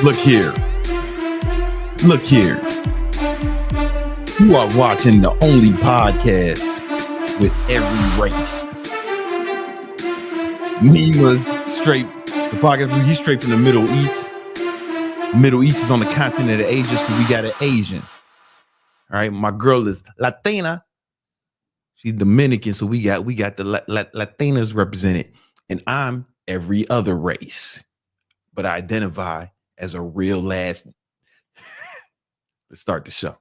Look here. Look here. You are watching the only podcast with every race. Me was straight, the podcast, he's straight from the Middle East. Middle East is on the continent of Asia, so we got an Asian. All right, my girl is Latina. She's Dominican, so we got the Latinas represented. And I'm every other race, but I identify as a real last. Let's start the show.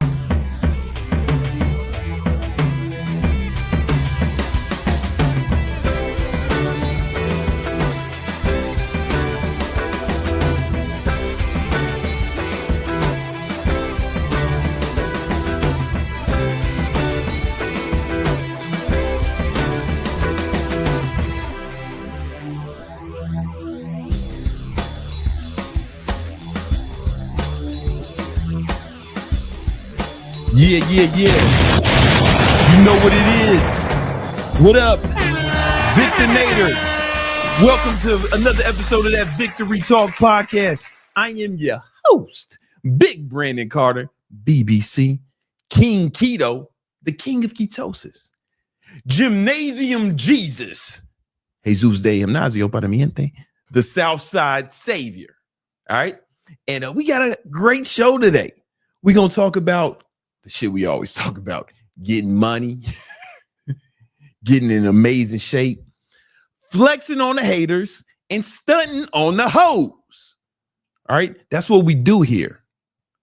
Yeah. You know what it is. What up, Victornators? Welcome to another episode of that Victory Talk podcast. I am your host, Big Brandon Carter, BBC, King Keto, the king of ketosis, Gymnasium Jesus, Jesus de Gimnasio para mi gente, the Southside Savior. All right. And we got a great show today. We're going to talk about the shit we always talk about: getting money, getting in amazing shape, flexing on the haters, and stunting on the hoes. All right. That's what we do here.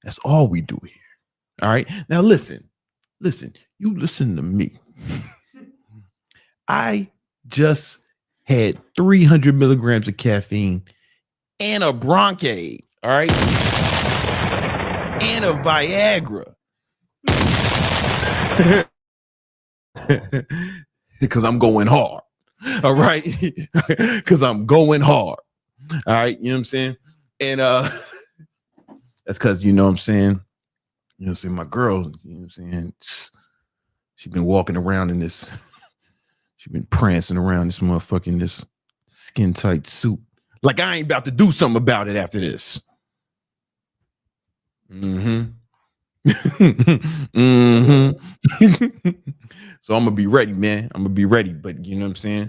That's all we do here. All right. Now, listen, you listen to me. I just had 300 milligrams of caffeine and a Broncaid. All right. And a Viagra. Because I'm going hard. All right. Because I'm going hard. All right. You know what I'm saying? And that's because, you know what I'm saying? You know what I'm saying? My girl, you know what I'm saying? She's been walking around in this, she's been prancing around this motherfucking, this skin tight suit. Like I ain't about to do something about it after this. So I'm gonna be ready, man. I'm gonna be ready. But you know what I'm saying?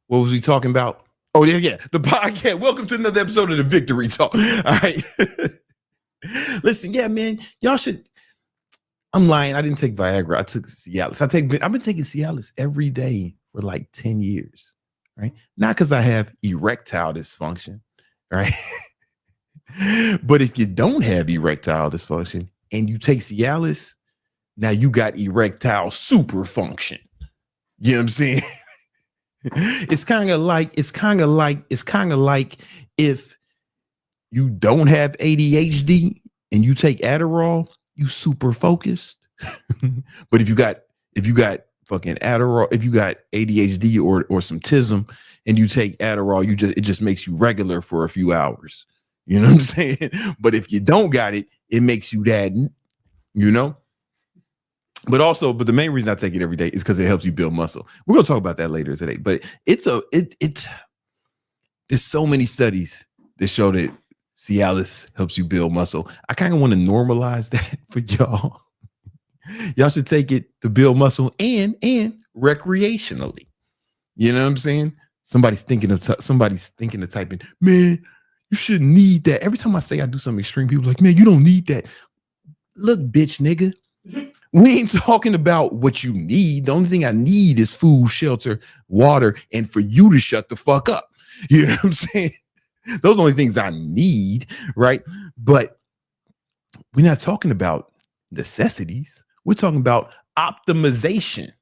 What was we talking about? Oh, yeah. The podcast. Welcome to another episode of the Victory Talk. All right. Listen, yeah, man. Y'all should. I'm lying. I didn't take Viagra. I took Cialis. I've been taking Cialis every day for like 10 years. Right. Not because I have erectile dysfunction. Right. But if you don't have erectile dysfunction and you take Cialis, now you got erectile super function. You know what I'm saying? It's kind of like if you don't have ADHD and you take Adderall, you super focused. But if you got fucking Adderall, if you got ADHD or some tism and you take Adderall, it just makes you regular for a few hours. You know what I'm saying? But if you don't got it, it makes you that, you know? But the main reason I take it every day is because it helps you build muscle. We're going to talk about that later today. But there's so many studies that show that Cialis helps you build muscle. I kind of want to normalize that for y'all. Y'all should take it to build muscle and recreationally. You know what I'm saying? Somebody's thinking of typing, man, you shouldn't need that. Every time I say I do something extreme, people are like, man, you don't need that. Look, bitch, nigga. We ain't talking about what you need. The only thing I need is food, shelter, water, and for you to shut the fuck up. You know what I'm saying? Those are the only things I need, right? But we're not talking about necessities. We're talking about optimization.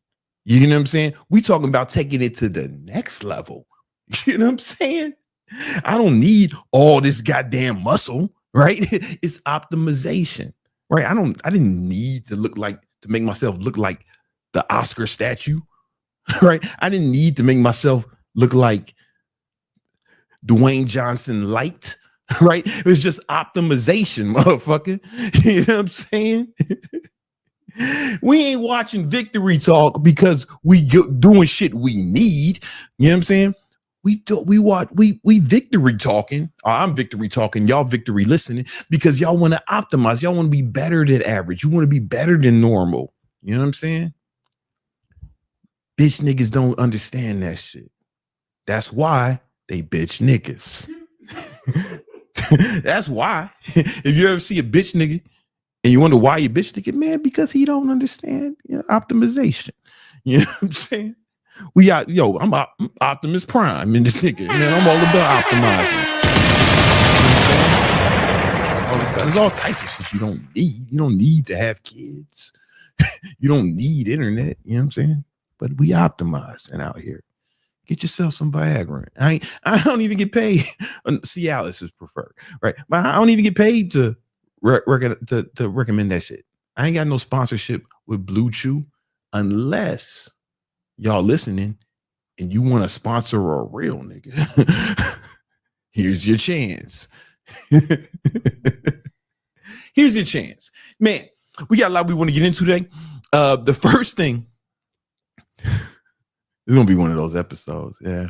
You know what I'm saying? We're talking about taking it to the next level. You know what I'm saying? I don't need all this goddamn muscle, right? It's optimization, right? I didn't need to make myself look like the Oscar statue, right? I didn't need to make myself look like Dwayne Johnson light, right? It was just optimization, motherfucker. You know what I'm saying? We ain't watching Victory Talk because we doing shit we need. You know what I'm saying? We victory talking. I'm victory talking. Y'all victory listening because y'all want to optimize. Y'all want to be better than average. You want to be better than normal. You know what I'm saying? Bitch niggas don't understand that shit. That's why they bitch niggas. That's why. If you ever see a bitch nigga and you wonder why you bitch nigga, man, because he don't understand optimization. You know what I'm saying? I'm Optimus Prime in this nigga. Man, I'm all about optimizing. You know there's all types of shit you don't need. You don't need to have kids. You don't need internet. You know what I'm saying? But we optimizing out here. Get yourself some Viagra. I don't even get paid. Cialis is preferred, right? But I don't even get paid to recommend that shit. I ain't got no sponsorship with Blue Chew unless y'all listening and you want to sponsor a real nigga. Here's your chance. Here's your chance. Man, we got a lot we want to get into today. The first thing, it's gonna be one of those episodes. Yeah,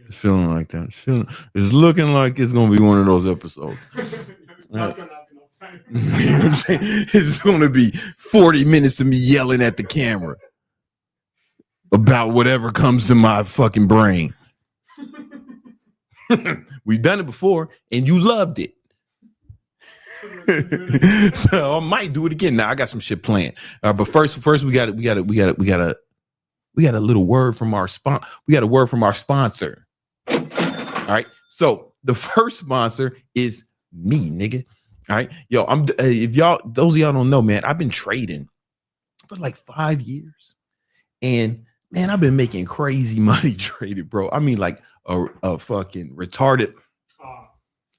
it's feeling like that. It's looking like it's gonna be one of those episodes. Right. You know what I'm saying? It's gonna be 40 minutes of me yelling at the camera about whatever comes to my fucking brain. We've done it before, and you loved it. So I might do it again. Now I got some shit planned. But first we got a little word from our sponsor. We got a word from our sponsor. All right. So the first sponsor is me, nigga. All right. Yo, those of y'all don't know, man, I've been trading for like 5 years. And man, I've been making crazy money trading, bro. I mean, like a fucking retarded.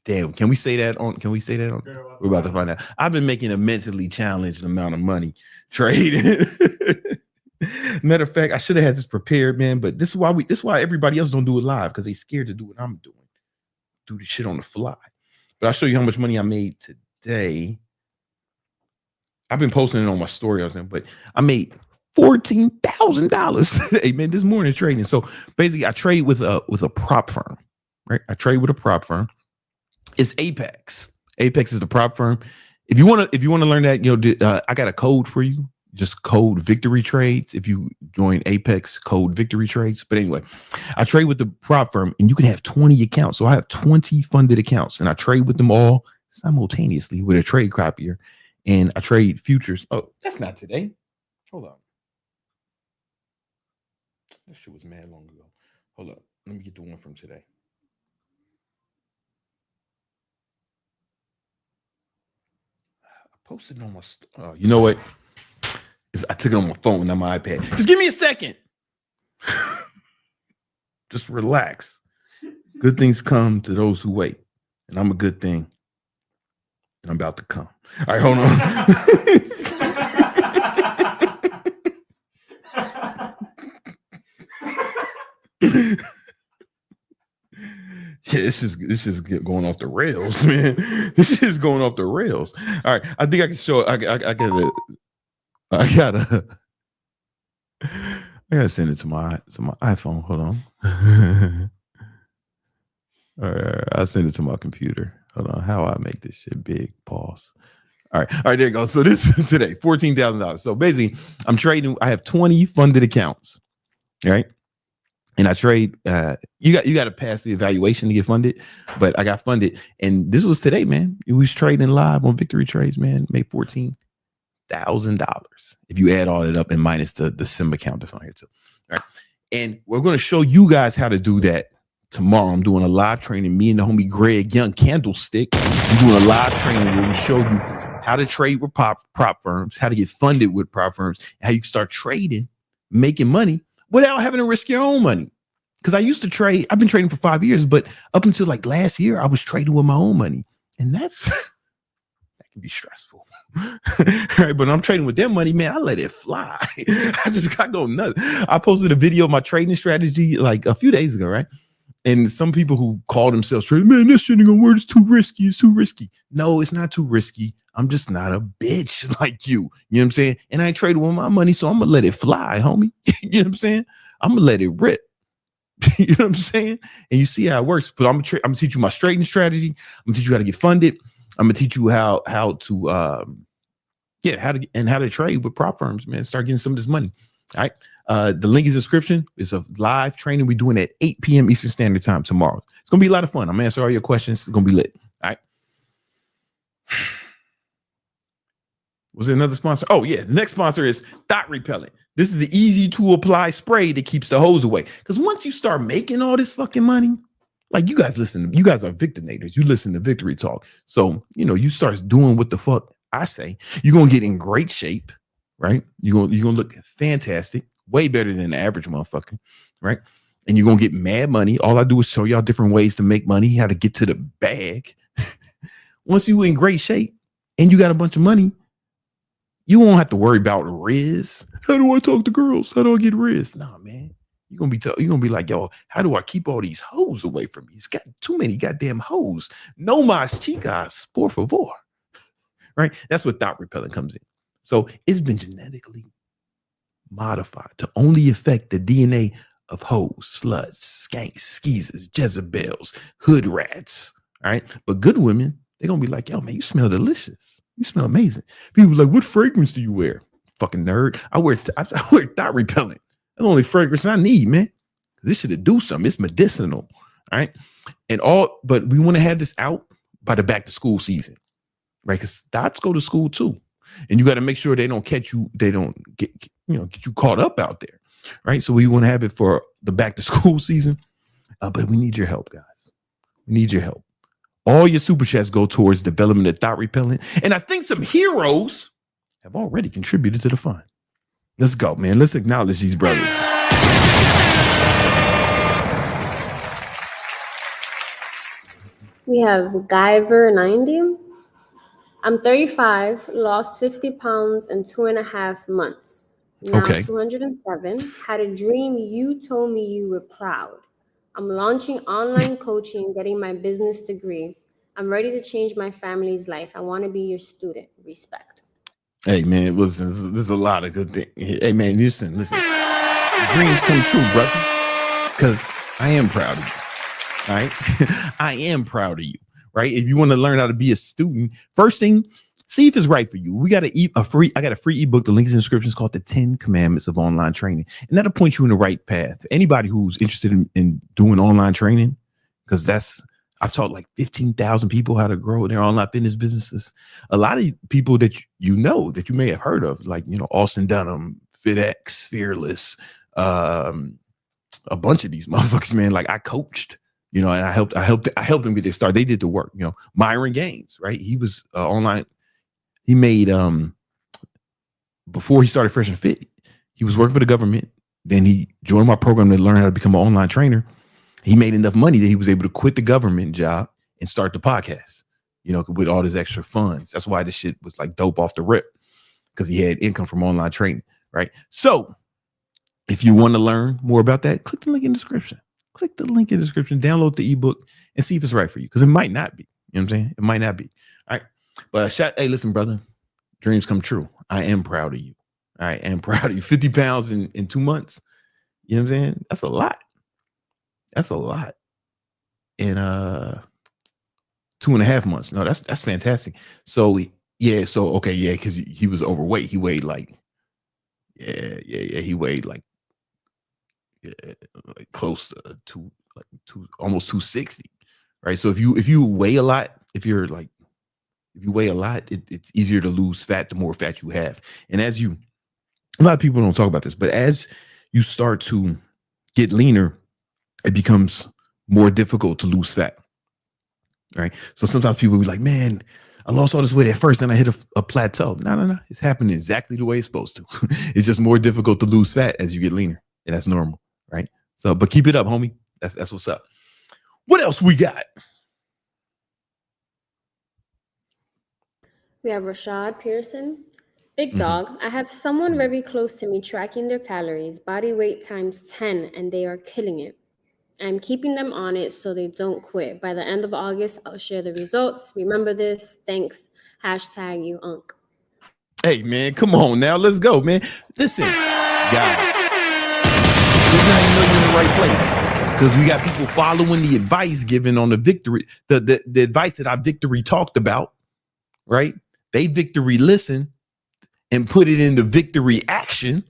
Damn, can we say that on? We're about to find out. I've been making a mentally challenged amount of money trading. Matter of fact, I should have had this prepared, man. But this is why everybody else don't do it live, because they scared to do what I'm doing. Do the shit on the fly. But I'll show you how much money I made today. I've been posting it on my story, but I made $14,000 today, man, this morning trading. So basically, I trade with a prop firm, right? I trade with a prop firm. It's Apex. Apex is the prop firm. If you want to learn that, I got a code for you. Just code Victory Trades. If you join Apex, code Victory Trades. But anyway, I trade with the prop firm, and you can have 20 accounts. So I have 20 funded accounts, and I trade with them all simultaneously with a trade copier. And I trade futures. Oh, that's not today. Hold on. That shit was mad long ago. Hold up. Let me get the one from today. I posted it on my. You know what? I took it on my phone, not my iPad. Just give me a second. Just relax. Good things come to those who wait. And I'm a good thing. And I'm about to come. All right, hold on. Yeah, this is going off the rails, man. This is going off the rails. All right, I think I can show. I gotta send it to my iPhone. Hold on. All right, I'll send it to my computer. Hold on. How I make this shit big? Pause. All right, there you go. So this is today, $14,000. So basically, I'm trading. I have 20 funded accounts. Right. And I trade, you got to pass the evaluation to get funded, but I got funded. And this was today, man. We was trading live on Victory Trades, man. Made $14,000 if you add all that up and minus the sim account that's on here too. All right. And we're going to show you guys how to do that tomorrow. I'm doing a live training. Me and the homie Greg Young Candlestick. I'm doing a live training where we show you how to trade with prop firms, how to get funded with prop firms, how you can start trading, making money without having to risk your own money. Because I used to trade, I've been trading for 5 years, but up until like last year, I was trading with my own money. And that can be stressful. Right, but I'm trading with their money, man. I let it fly. I go nuts. I posted a video of my trading strategy like a few days ago, right? And some people who call themselves traders, man, this shit ain't gonna work. It's too risky. It's too risky. No, it's not too risky. I'm just not a bitch like you. You know what I'm saying? And I ain't trading with my money, so I'm gonna let it fly, homie. You know what I'm saying? I'm gonna let it rip. You know what I'm saying? And you see how it works. But I'm gonna teach you my trading strategy. I'm gonna teach you how to get funded. I'm gonna teach you how to how to trade with prop firms, man. Start getting some of this money. All right. The link is in the description. It's a live training. We're doing it at 8 p.m. Eastern Standard Time tomorrow. It's gonna be a lot of fun. I'm gonna answer all your questions. It's gonna be lit. All right. Was there another sponsor? Oh, yeah. The next sponsor is Thought Repellent. This is the easy to apply spray that keeps the hose away. Because once you start making all this fucking money, like you guys are victinators. You listen to Victory Talk. So, you start doing what the fuck I say. You're going to get in great shape, right? You're going to look fantastic, way better than the average motherfucker, right? And you're going to get mad money. All I do is show y'all different ways to make money, how to get to the bag. Once you're in great shape and you got a bunch of money, you won't have to worry about Riz. How do I talk to girls? How do I get Riz? Nah, man. You're gonna be like, yo, how do I keep all these hoes away from me? It's got too many goddamn hoes. No mas chicas, por favor. Right? That's what Thought Repellent comes in. So it's been genetically modified to only affect the DNA of hoes, sluts, skanks, skeezers, Jezebels, hood rats. All right. But good women, they're gonna be like, yo, man, you smell delicious. You smell amazing. People like, what fragrance do you wear? Fucking nerd. I wear Thought Repellent. That's the only fragrance I need, man. This should do something. It's medicinal. All right. But we want to have this out by the back to school season, right? Because thoughts go to school too. And you got to make sure they don't catch you. They don't get you caught up out there. Right. So we want to have it for the back to school season. But we need your help, guys. We need your help. All your super chats go towards development of Thought Repellent. And I think some heroes have already contributed to the fund. Let's go, man. Let's acknowledge these brothers. We have Guyver90. I'm 35, lost 50 pounds in 2.5 months. Now Okay. 207. Had a dream you told me you were proud. I'm launching online coaching, getting my business degree. I'm ready to change my family's life. I want to be your student. Respect. Hey, man, listen, there's a lot of good things. Hey, man, listen. Dreams come true, brother. Because I am proud of you, all right? I am proud of you, right? If you want to learn how to be a student, first thing, see if it's right for you. We got I got a free ebook. The link in the description is called The 10 Commandments of Online Training. And that'll point you in the right path. Anybody who's interested in doing online training, because I've taught like 15,000 people how to grow their online fitness businesses. A lot of people that that you may have heard of, like, Austin Dunham, FitX, Fearless, a bunch of these motherfuckers, man. Like I coached, and I helped them get their start. They did the work, Myron Gaines, right? He was online. He made, before he started Fresh and Fit, he was working for the government. Then he joined my program to learn how to become an online trainer. He made enough money that he was able to quit the government job and start the podcast, with all his extra funds. That's why this shit was like dope off the rip, because he had income from online training, right? So if you want to learn more about that, click the link in the description. Click the link in the description, download the ebook and see if it's right for you, because it might not be. You know what I'm saying? It might not be. All right. But hey, listen, brother, dreams come true. I am proud of you. I am proud of you. 50 pounds in 2 months. You know what I'm saying? That's a lot. That's a lot. In 2.5 months. No, that's fantastic. So yeah, because he was overweight. He weighed like, he weighed like, like close to almost 260. Right. So if you weigh a lot, if you weigh a lot, it's easier to lose fat the more fat you have. And a lot of people don't talk about this, but as you start to get leaner, it becomes more difficult to lose fat. Right. So sometimes people will be like, man, I lost all this weight at first, and I hit a plateau. No. It's happening exactly the way it's supposed to. It's just more difficult to lose fat as you get leaner. And that's normal. Right. So, but keep it up, homie. That's what's up. What else we got? We have Rashad Pearson. Big dog, I have someone very close to me tracking their calories, body weight times 10, and they are killing it. I'm keeping them on it so they don't quit. By the end of August, I'll share the results. Remember this. Thanks. #YouUnc. Hey, man, come on now. Let's go, man. Listen, guys. This is how you know you're in the right place. because we got people following the advice given on the victory, the advice that our victory talked about, right? They victory listen and put it into victory action,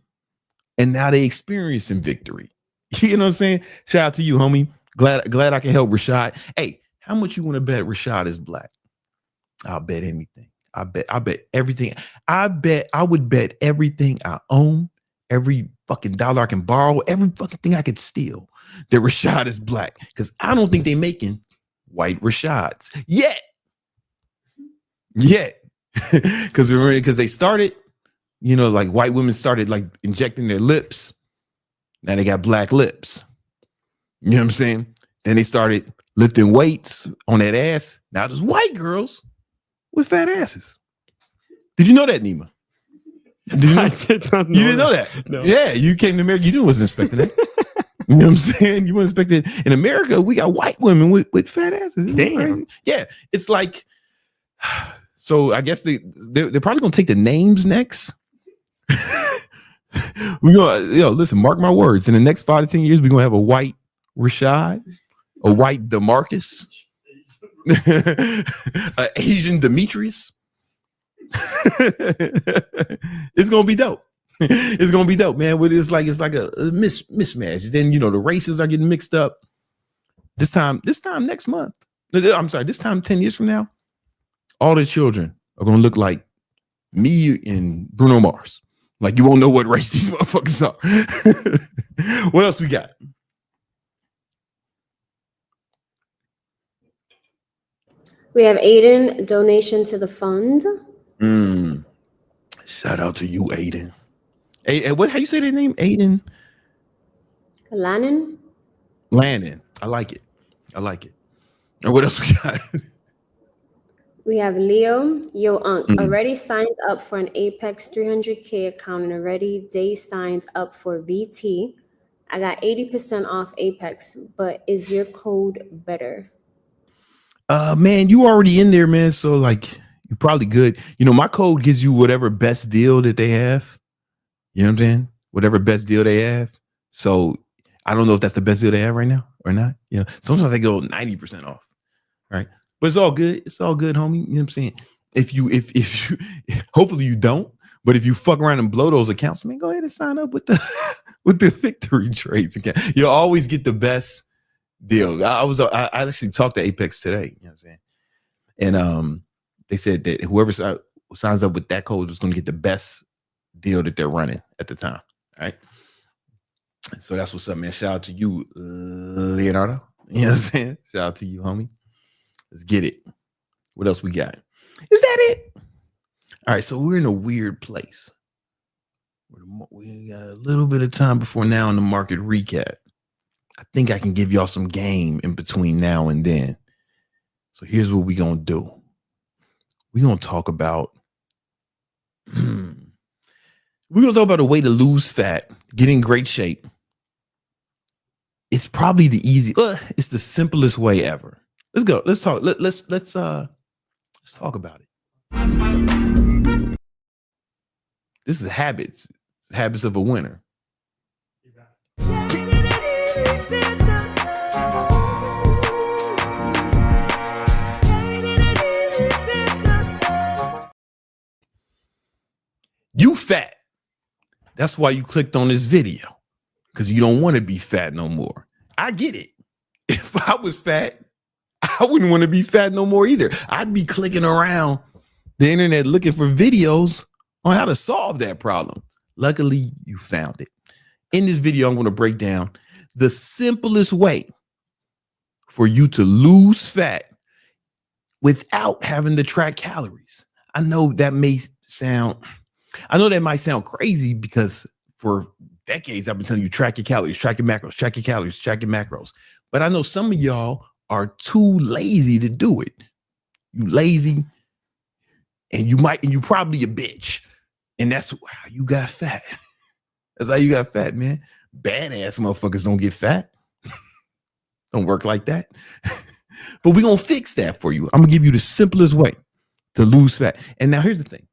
and now they experiencing victory. You know what I'm saying? Shout out to you, homie. Glad I can help Rashad. Hey, how much you want to bet Rashad is black? I'll bet anything. I bet everything. I would bet everything I own, every fucking dollar I can borrow, every fucking thing I could steal, that Rashad is black. Because I don't think they're making white Rashads yet. Because they started, like white women started like injecting their lips. Now they got black lips. You know what I'm saying? Then they started lifting weights on that ass. Now there's white girls with fat asses. Did you know that, Nima? I did not know. You didn't know that? No. Yeah, you came to America. You wasn't expecting that. You know what I'm saying? You weren't expecting. In America, we got white women with fat asses. Isn't Damn. crazy? Yeah, it's like. So I guess they're probably gonna take the names next. We're gonna, listen, mark my words. In the next 5 to 10 years, we're gonna have a white Rashad, a white DeMarcus, an Asian Demetrius. It's gonna be dope. It's gonna be dope, man. It's like a mismatch. Then the races are getting mixed up. This time next month. I'm sorry, this time 10 years from now, all the children are gonna look like me and Bruno Mars. Like you won't know what race these motherfuckers are. What else we got? We have Aiden, donation to the fund. Shout out to you, Aiden. Hey, how you say their name? Aiden? Lannon. I like it. And what else we got? We have Leo. Yo, Unc, already signed up for an Apex 300K account and already day signed up for VT. I got 80% off Apex, but is your code better? Man, you already in there, man. So like, you're probably good. My code gives you whatever best deal that they have. You know what I'm saying? Whatever best deal they have. So I don't know if that's the best deal they have right now or not. Sometimes they go 90% off, right? But it's all good. It's all good, homie. You know what I'm saying? If you, hopefully you don't, but if you fuck around and blow those accounts, man, go ahead and sign up with the victory trades account. You'll always get the best deal. I actually talked to Apex today. You know what I'm saying? And they said that whoever signs up with that code is going to get the best deal that they're running at the time. All right. So that's what's up, man. Shout out to you, Leonardo. You know what I'm saying? Shout out to you, homie. Let's get it. What else we got? Is that it? All right. So we're in a weird place. We got a little bit of time before now in the market recap. I think I can give y'all some game in between now and then. So here's what we're going to do. We're going to talk about a way to lose fat, get in great shape. It's probably it's the simplest way ever. Let's go. Let's talk. Let's talk about it. This is habits of a winner. You fat. That's why you clicked on this video, because you don't want to be fat no more. I get it. If I was fat, I wouldn't want to be fat no more either. I'd be clicking around the internet looking for videos on how to solve that problem. Luckily, you found it. In this video, I'm going to break down the simplest way for you to lose fat without having to track calories. I know that might sound crazy, because for decades I've been telling you, track your calories, track your macros, track your calories, track your macros. But I know some of y'all are too lazy to do it. You lazy, and you probably a bitch. And that's how you got fat. That's how you got fat, man. Badass motherfuckers don't get fat. Don't work like that. But we're going to fix that for you. I'm going to give you the simplest way to lose fat. And now here's the thing.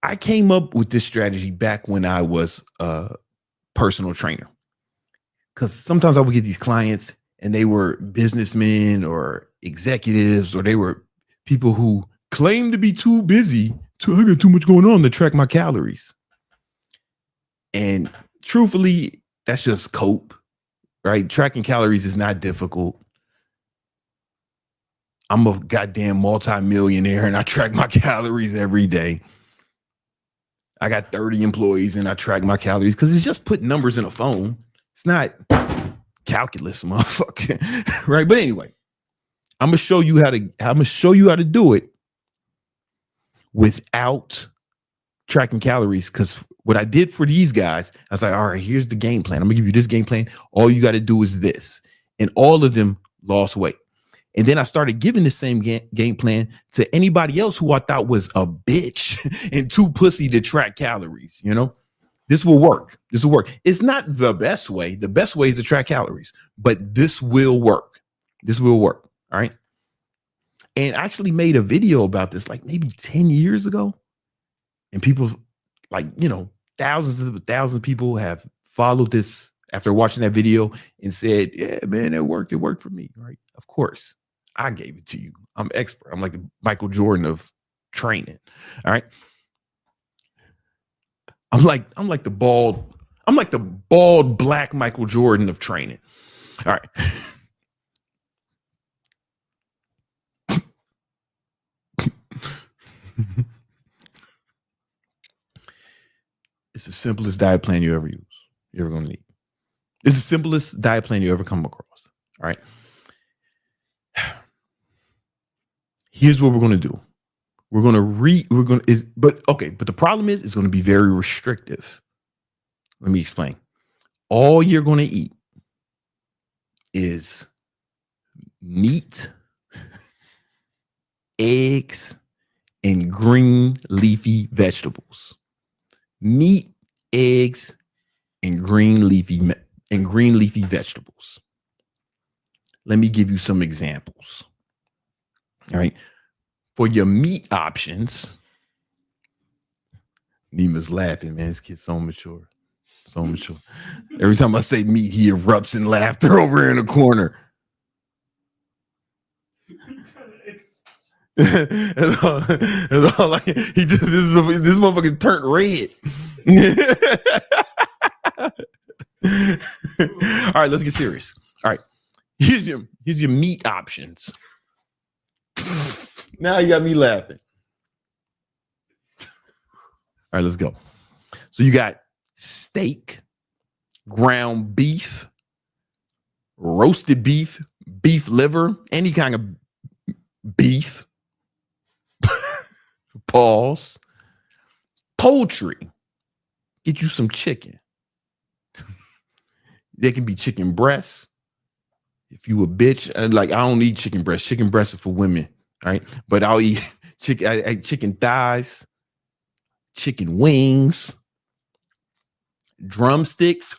I came up with this strategy back when I was a personal trainer. because sometimes I would get these clients and they were businessmen or executives, or they were people who claim to be too busy. I got too much going on to track my calories. And truthfully, that's just cope, right? Tracking calories is not difficult. I'm a goddamn multi-millionaire and I track my calories every day. I got 30 employees and I track my calories because it's just putting numbers in a phone. It's not calculus, motherfucker. Right? But anyway, I'm gonna show you how to do it without tracking calories. Because what I did for these guys, I was like, all right, here's the game plan. I'm gonna give you this game plan. All you got to do is this. And all of them lost weight. And then I started giving the same game plan to anybody else who I thought was a bitch and too pussy to track calories. You know, this will work. This will work. It's not the best way. The best way is to track calories, but this will work. This will work. All right. And I actually made a video about this like maybe 10 years ago. And people like, you know, thousands of people have followed this after watching that video and said, yeah, man, it worked. It worked for me. Right. Of course. I gave it to you. I'm expert. I'm like the Michael Jordan of training. All right. I'm like the bald black Michael Jordan of training. All right. It's the simplest diet plan you ever use. You're ever gonna need. It's the simplest diet plan you ever come across. All right. Here's what we're going to do. But the problem is it's going to be very restrictive. Let me explain. All you're going to eat is meat, eggs, and green leafy vegetables. Meat, eggs, and green leafy vegetables. Let me give you some examples. All right. For your meat options, Nima's laughing, man. This kid's so mature. So mature. Every time I say meat, he erupts in laughter over in the corner. It's all like he just this motherfucker turned red. All right, let's get serious. All right. Here's your meat options. Now you got me laughing. All right, let's go. So you got steak, ground beef, roasted beef, beef liver, any kind of beef. Pause. Poultry. Get you some chicken. There can be chicken breasts. If you a bitch, like I don't eat chicken breasts. Chicken breasts are for women, right? But I'll eat chicken thighs, chicken wings, drumsticks,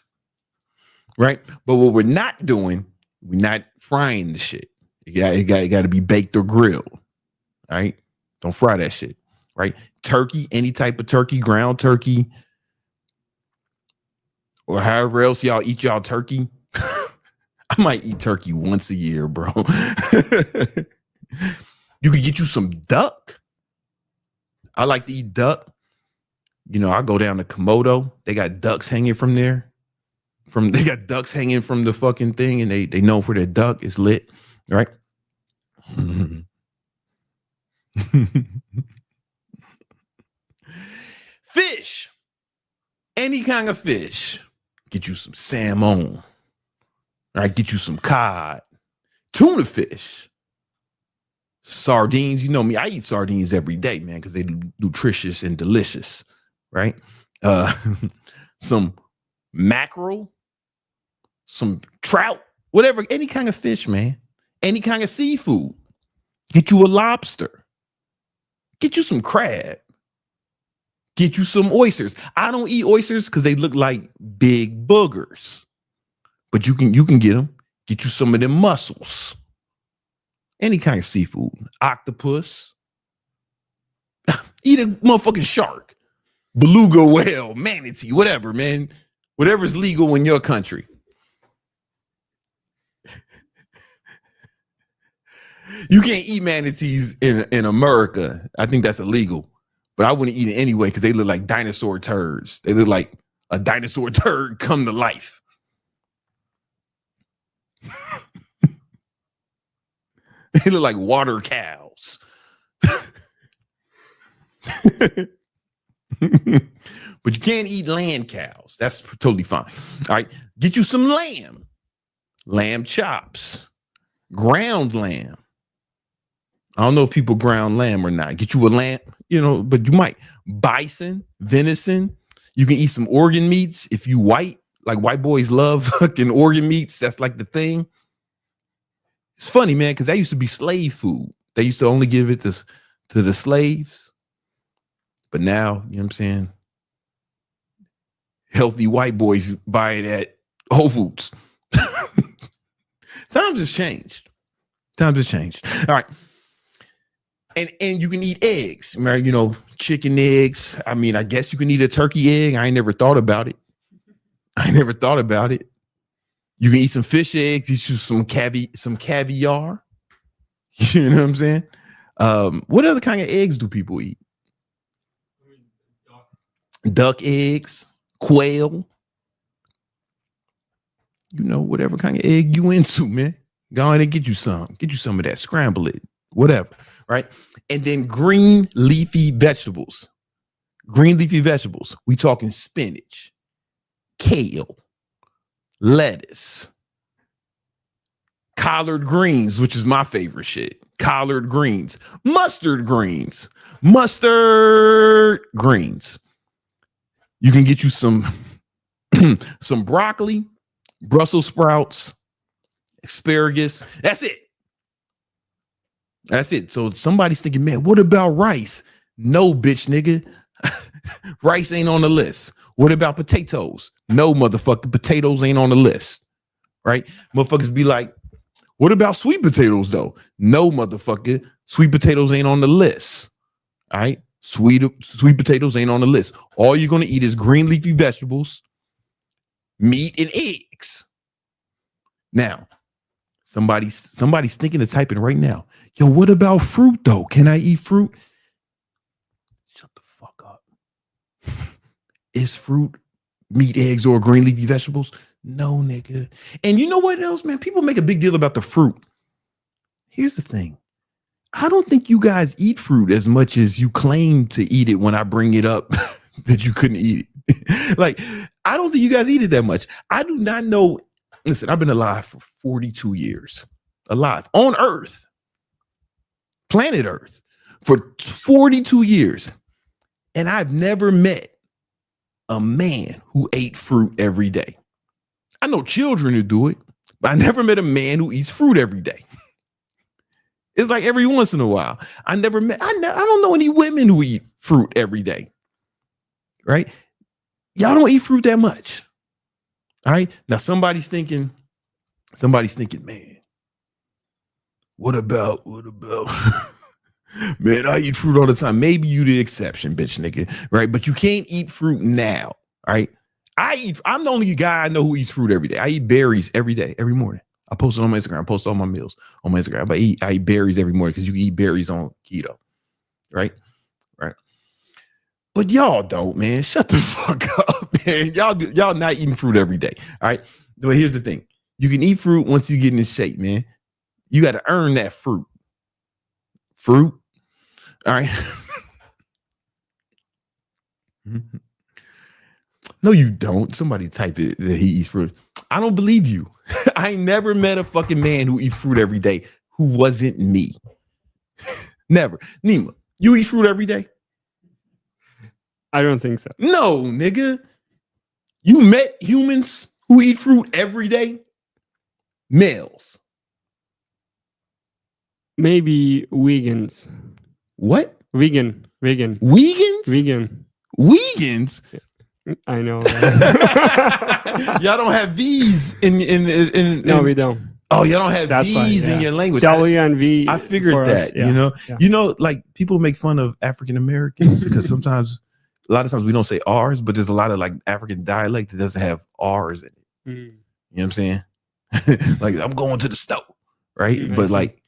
right? But what we're not doing, we're not frying the shit. It got to be baked or grilled, right? Don't fry that shit, right? Turkey, any type of turkey, ground turkey, or however else y'all eat y'all turkey. I might eat turkey once a year, bro. You could get you some duck. I like to eat duck. You know, I go down to Komodo. They got ducks hanging from there. They got ducks hanging from the fucking thing, and they know for their duck. It's lit, right? Fish. Any kind of fish. Get you some salmon. All right, get you some cod, tuna fish, sardines. You know me, I eat sardines every day, man, because they're nutritious and delicious, right? Some mackerel, some trout, whatever, any kind of fish, man, any kind of seafood. Get you a lobster. Get you some crab. Get you some oysters. I don't eat oysters because they look like big boogers. But you can get them. Get you some of them mussels. Any kind of seafood. Octopus. Eat a motherfucking shark. Beluga whale. Manatee. Whatever, man. Whatever's legal in your country. You can't eat manatees in America. I think that's illegal. But I wouldn't eat it anyway because they look like dinosaur turds. They look like a dinosaur turd come to life. They look like water cows. But you can't eat land cows. That's totally fine. All right. Get you some lamb. Lamb chops. Ground lamb. I don't know if people ground lamb or not. Get you a lamb, but you might. Bison, venison. You can eat some organ meats if you white. Like white boys love fucking organ meats. That's like the thing. It's funny, man, because that used to be slave food. They used to only give it to the slaves. But now, you know what I'm saying? Healthy white boys buy it at Whole Foods. Times has changed. All right. And you can eat eggs, right? Chicken eggs. I mean, I guess you can eat a turkey egg. I ain't never thought about it. You can eat some fish eggs, eat you some caviar. You know what I'm saying? What other kind of eggs do people eat? Duck eggs, quail. Whatever kind of egg you into, man. Go ahead and get you some. Get you some of that. Scramble it. Whatever. Right? And then green leafy vegetables. We talking spinach, kale, lettuce, collard greens, which is my favorite shit. Collard greens, mustard greens. You can get you some broccoli, Brussels sprouts, asparagus. That's it. So somebody's thinking, man, what about rice? No, bitch, nigga. Rice ain't on the list. What about potatoes? No, motherfucker. Potatoes ain't on the list. Right? Motherfuckers be like, what about sweet potatoes, though? No, motherfucker. Sweet potatoes ain't on the list. All right? Sweet potatoes ain't on the list. All you're going to eat is green leafy vegetables, meat, and eggs. Now, somebody's thinking of typing right now. Yo, what about fruit, though? Can I eat fruit? Shut the fuck up. Is fruit meat, eggs, or green leafy vegetables? No, nigga. And you know what else, man? People make a big deal about the fruit. Here's the thing. I don't think you guys eat fruit as much as you claim to eat it when I bring it up that you couldn't eat it. Like, I don't think you guys eat it that much. I do not know. Listen, I've been alive for 42 years. Alive on Earth. Planet Earth. For 42 years. And I've never met a man who ate fruit every day. I know children who do it, but I never met a man who eats fruit every day. It's like every once in a while. I don't know any women who eat fruit every day. Right? Y'all don't eat fruit that much. All right. Now somebody's thinking, man, what about man, I eat fruit all the time. Maybe you the exception, bitch nigga. Right? But you can't eat fruit now. All right. I'm the only guy I know who eats fruit every day. I eat berries every day, every morning. I post it on my Instagram. I post all my meals on my Instagram. But I eat berries every morning because you can eat berries on keto. Right? But y'all don't, man. Shut the fuck up, man. Y'all not eating fruit every day. All right. But here's the thing. You can eat fruit once you get in shape, man. You got to earn that fruit. All right. No, you don't. Somebody type it that he eats fruit. I don't believe you. I ain't never met a fucking man who eats fruit every day who wasn't me. Never. Nima, you eat fruit every day? I don't think so. No, nigga. You met humans who eat fruit every day? Males. Maybe vegans. What? Vegan. Vegans? Vegan. Vegans? I know. Y'all don't have V's in No, we don't. Oh, y'all don't have That's V's in your language. W and V. I figured that, us, yeah. Like people make fun of African Americans because a lot of times we don't say R's, but there's a lot of like African dialect that doesn't have R's in it. You know what I'm saying? Like I'm going to the store, right? But like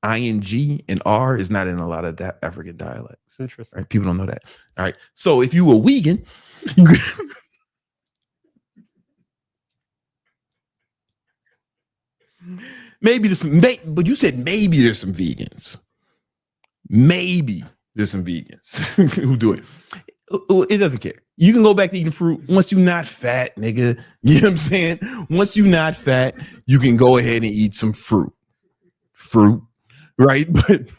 ing and r is not in a lot of that African dialects. Interesting. Right? People don't know that. All right. So if you were vegan, maybe there's some, but you said maybe there's some vegans. Maybe there's some vegans who do it. It doesn't care. You can go back to eating fruit once you're not fat, nigga. You know what I'm saying? Once you're not fat, you can go ahead and eat some fruit. Right? But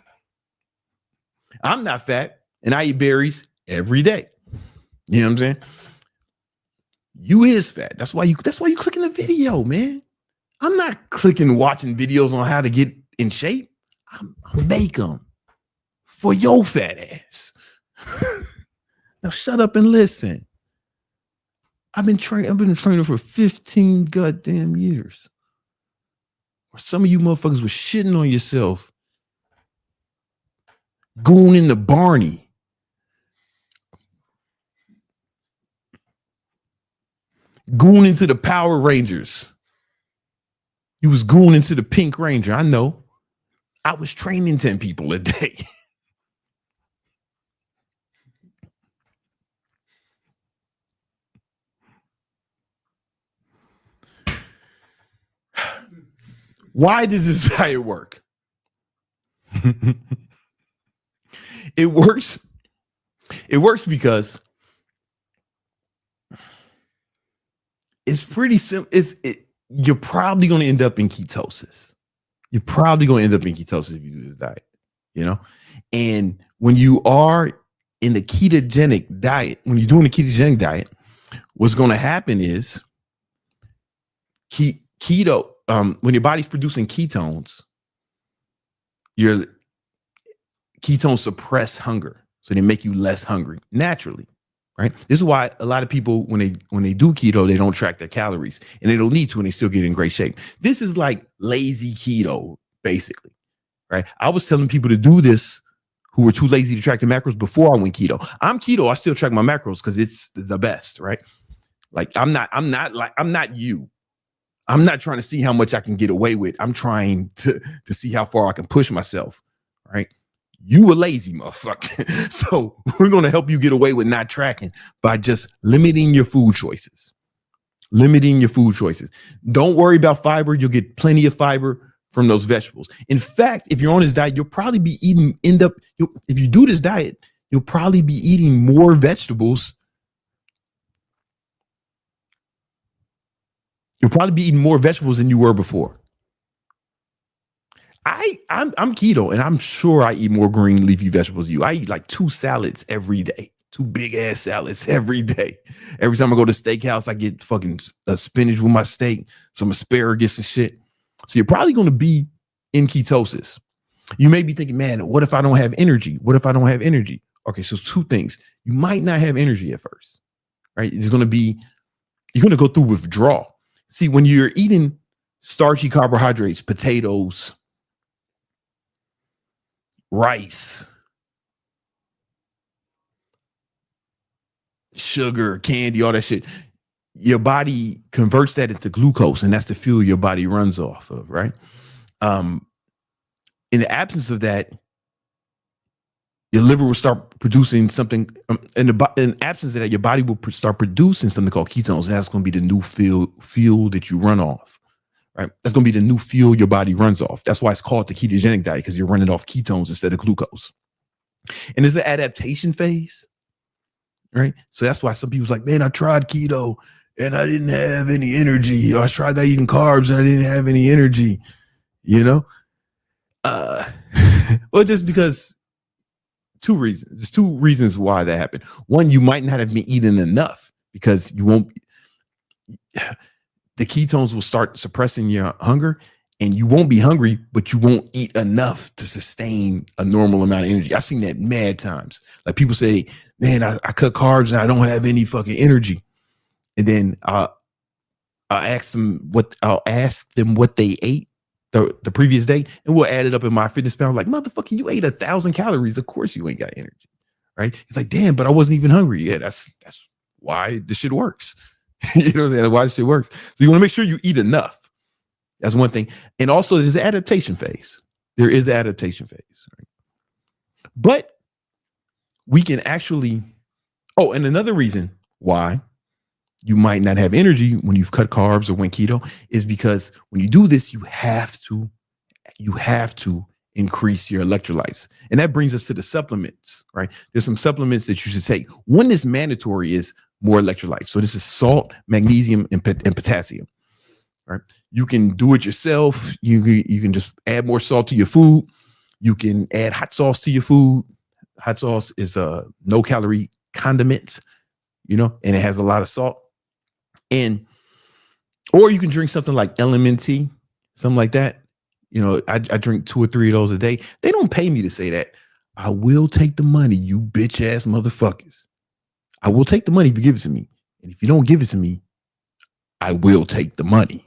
I'm not fat and I eat berries every day. You know what I'm saying? You is fat. That's why you clicking the video, man. I'm not clicking watching videos on how to get in shape. I make them for your fat ass. Now shut up and listen. I've been a trainer for 15 goddamn years. Or some of you motherfuckers were shitting on yourself, going into Barney. Going into the Power Rangers. You was going into the Pink Ranger. I know. I was training 10 people a day. Why does this diet work? It works because it's pretty simple. You're probably going to end up in ketosis. You're probably going to end up in ketosis if you do this diet, you know? And when you are in the ketogenic diet, when you're doing the ketogenic diet, what's going to happen is keto, when your body's producing ketones, your ketones suppress hunger. So they make you less hungry naturally, right? This is why a lot of people, when they do keto, they don't track their calories and they don't need to, and they still get in great shape. This is like lazy keto, basically, right? I was telling people to do this who were too lazy to track the macros before I went keto. I'm keto. I still track my macros because it's the best, right? Like I'm not you. I'm not trying to see how much I can get away with. I'm trying to see how far I can push myself, right? You a lazy motherfucker. So we're going to help you get away with not tracking by just limiting your food choices. Don't worry about fiber. You'll get plenty of fiber from those vegetables. In fact, if you're on this diet, you'll probably be if you do this diet, you'll probably be eating more vegetables. You'll probably be eating more vegetables than you were before. I'm keto, and I'm sure I eat more green leafy vegetables than you. I eat like 2 salads every day, 2 big ass salads every day. Every time I go to steakhouse, I get fucking spinach with my steak, some asparagus and shit. So you're probably going to be in ketosis. You may be thinking, man, what if I don't have energy? Okay, so 2 things. You might not have energy at first, right? You're going to go through withdrawal. See, when you're eating starchy carbohydrates, potatoes, rice, sugar, candy, all that shit, your body converts that into glucose, and that's the fuel your body runs off of, right? In the absence of that, your liver will start producing something. In absence of that, your body will start producing something called ketones. And that's going to be the new fuel that you run off, right? That's going to be the new fuel your body runs off. That's why it's called the ketogenic diet, because you're running off ketones instead of glucose. And there's an adaptation phase, right? So that's why some people's like, man, I tried keto and I didn't have any energy. Or I tried that eating carbs and I didn't have any energy, you know? Well, just because 2 reasons. There's 2 reasons why that happened. One, you might not have been eating enough because the ketones will start suppressing your hunger and you won't be hungry, but you won't eat enough to sustain a normal amount of energy. I've seen that mad times. Like people say, man, I cut carbs and I don't have any fucking energy. And then I'll ask them what they ate the previous day, and we'll add it up in my fitness pal. Like, motherfucker, you ate 1,000 calories. Of course you ain't got energy, right? It's like, damn, but I wasn't even hungry. Yeah, that's why this shit works. You know why this shit works. So you want to make sure you eat enough. That's one thing. And also there's an adaptation phase. There is adaptation phase, right? But we can actually, oh, and another reason why you might not have energy when you've cut carbs or went keto is because when you do this, you have to increase your electrolytes. And that brings us to the supplements, right? There's some supplements that you should take. One that's mandatory is more electrolytes. So this is salt, magnesium, and potassium, right? You can do it yourself. You can just add more salt to your food. You can add hot sauce to your food. Hot sauce is a no calorie condiment, and it has a lot of salt. Or you can drink something like LMNT, something like that. I drink 2 or 3 of those a day. They don't pay me to say that. I will take the money, you bitch ass motherfuckers. I will take the money if you give it to me. And if you don't give it to me, I will take the money.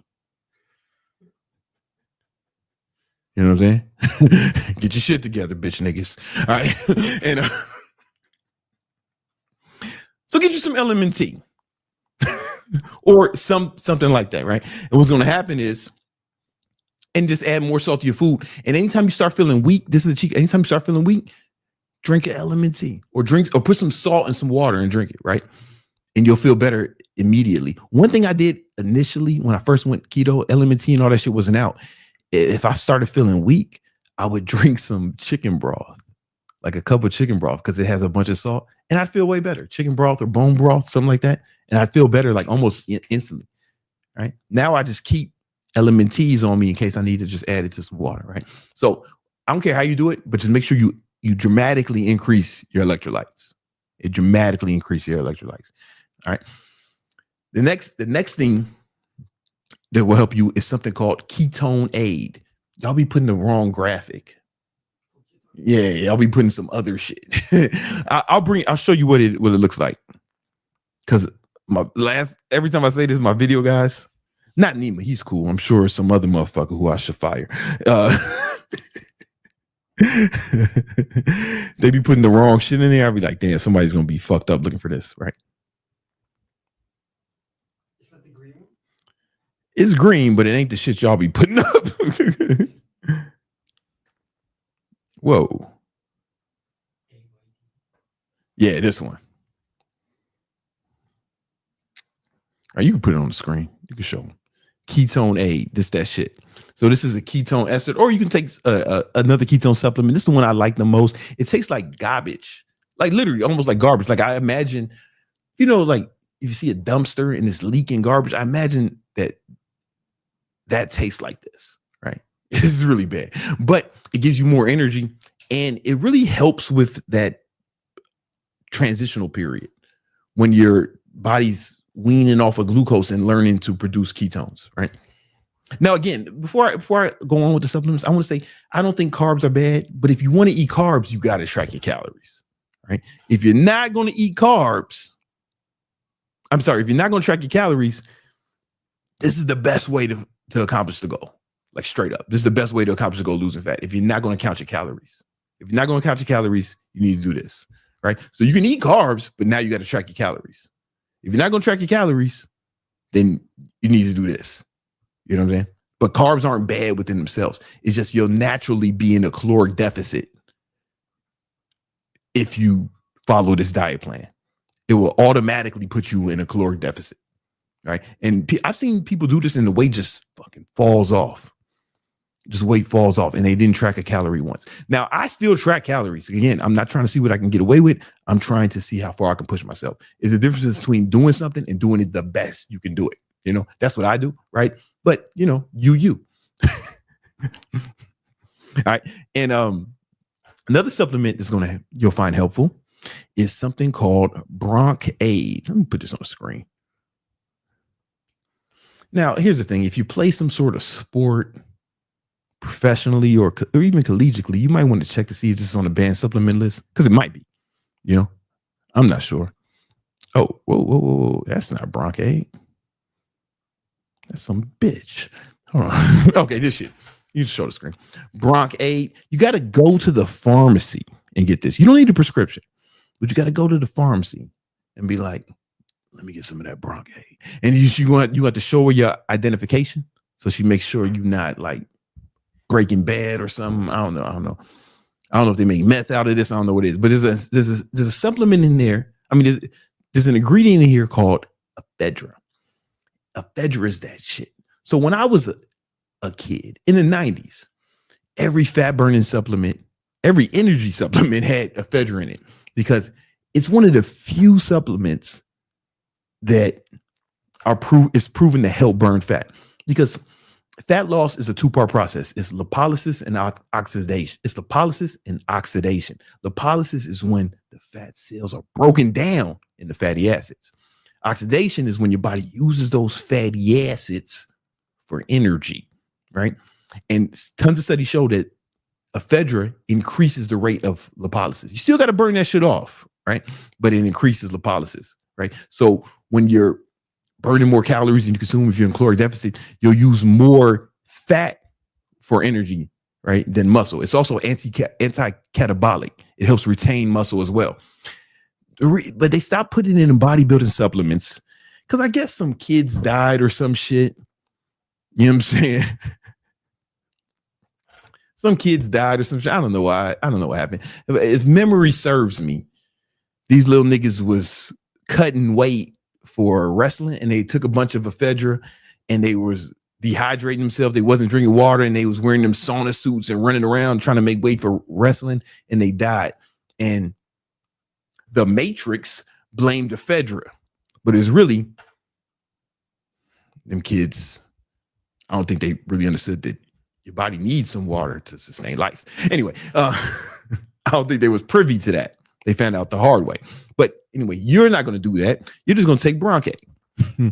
You know what I'm saying? Get your shit together, bitch niggas. All right. And so get you some LMNT or something like that, right? And what's going to happen is, and just add more salt to your food. And anytime you start feeling weak, this is the cheat. Anytime you start feeling weak, drink an LMNT or put some salt in some water and drink it, right? And you'll feel better immediately. One thing I did initially when I first went keto, LMNT and all that shit wasn't out. If I started feeling weak, I would drink some chicken broth, like a cup of chicken broth, because it has a bunch of salt, and I'd feel way better. Chicken broth or bone broth, something like that. And I'd feel better like almost instantly, right? Now I just keep LMNTs on me in case I need to just add it to some water, right? So I don't care how you do it, but just make sure you dramatically increase your electrolytes. It dramatically increase your electrolytes. All right. The next thing that will help you is something called ketone aid. Y'all be putting the wrong graphic. Yeah, I'll be putting some other shit. I'll show you what it looks like. Because every time I say this, my video guys, not Nima, he's cool. I'm sure some other motherfucker who I should fire. They be putting the wrong shit in there. I'll be like, damn, somebody's gonna be fucked up looking for this, right? Is that the green one? It's green, but it ain't the shit y'all be putting up. Whoa. Yeah, this one. Or you can put it on the screen. You can show them. Ketone aid, that shit. So this is a ketone ester, or you can take another ketone supplement. This is the one I like the most. It tastes like garbage, like literally almost like garbage. Like I imagine, like if you see a dumpster and it's leaking garbage, I imagine that tastes like this, right? It's really bad, but it gives you more energy, and it really helps with that transitional period when your body's weaning off of glucose and learning to produce ketones, right? Now, again, before I go on with the supplements, I want to say I don't think carbs are bad, but if you want to eat carbs, you got to track your calories, right? If you're not going to eat carbs, if you're not going to track your calories, this is the best way to accomplish the goal. Like straight up, this is the best way to accomplish the goal of losing fat. If you're not going to count your calories, you need to do this, right? So you can eat carbs, but now you got to track your calories. If you're not going to track your calories, then you need to do this. You know what I'm saying? But carbs aren't bad within themselves. It's just you'll naturally be in a caloric deficit if you follow this diet plan. It will automatically put you in a caloric deficit, right? And I've seen people do this and the weight just fucking falls off. Just weight falls off and they didn't track a calorie once. Now, I still track calories. Again, I'm not trying to see what I can get away with. I'm trying to see how far I can push myself. Is the difference between doing something and doing it the best you can do it. That's what I do, right? But, you. All right. And another supplement that's you'll find helpful is something called Bronch Aid. Let me put this on the screen. Now, here's the thing. If you play some sort of sport professionally or even collegiately, you might want to check to see if this is on the banned supplement list, because it might be. I'm not sure. Oh, whoa. That's not Bronch Aid. That's some bitch. Hold on. Okay, this shit. You just show the screen. Bronch Aid. You got to go to the pharmacy and get this. You don't need a prescription, but you got to go to the pharmacy and be like, let me get some of that Bronch Aid. And you have to show her your identification, so she makes sure you're not like Breaking Bad or something. I don't know if they make meth out of this. I don't know what it is, but there's a supplement in there. I mean, there's an ingredient in here called Ephedra. Ephedra is that shit. So when I was a kid in the 90s, every fat burning supplement, every energy supplement had Ephedra in it because it's one of the few supplements that is proven to help burn fat. Because fat loss is a two-part process. It's lipolysis and oxidation. It's lipolysis and oxidation. Lipolysis is when the fat cells are broken down into fatty acids. Oxidation is when your body uses those fatty acids for energy, right? And tons of studies show that Ephedra increases the rate of lipolysis. You still got to burn that shit off, right? But it increases lipolysis, right? So when you're burning more calories than you consume, if you're in caloric deficit, you'll use more fat for energy, right, than muscle. It's also anti-catabolic. It helps retain muscle as well. But they stopped putting it in bodybuilding supplements because I guess some kids died or some shit. You know what I'm saying? Some kids died or some shit. I don't know why. I don't know what happened. If memory serves me, these little niggas was cutting weight for wrestling and they took a bunch of Ephedra and they was dehydrating themselves. They wasn't drinking water and they was wearing them sauna suits and running around trying to make weight for wrestling and they died. And the Matrix blamed Ephedra, but it was really them kids. I don't think they really understood that your body needs some water to sustain life. Anyway, I don't think they was privy to that. They found out the hard way. But anyway, you're not going to do that. You're just going to take Broncaid. All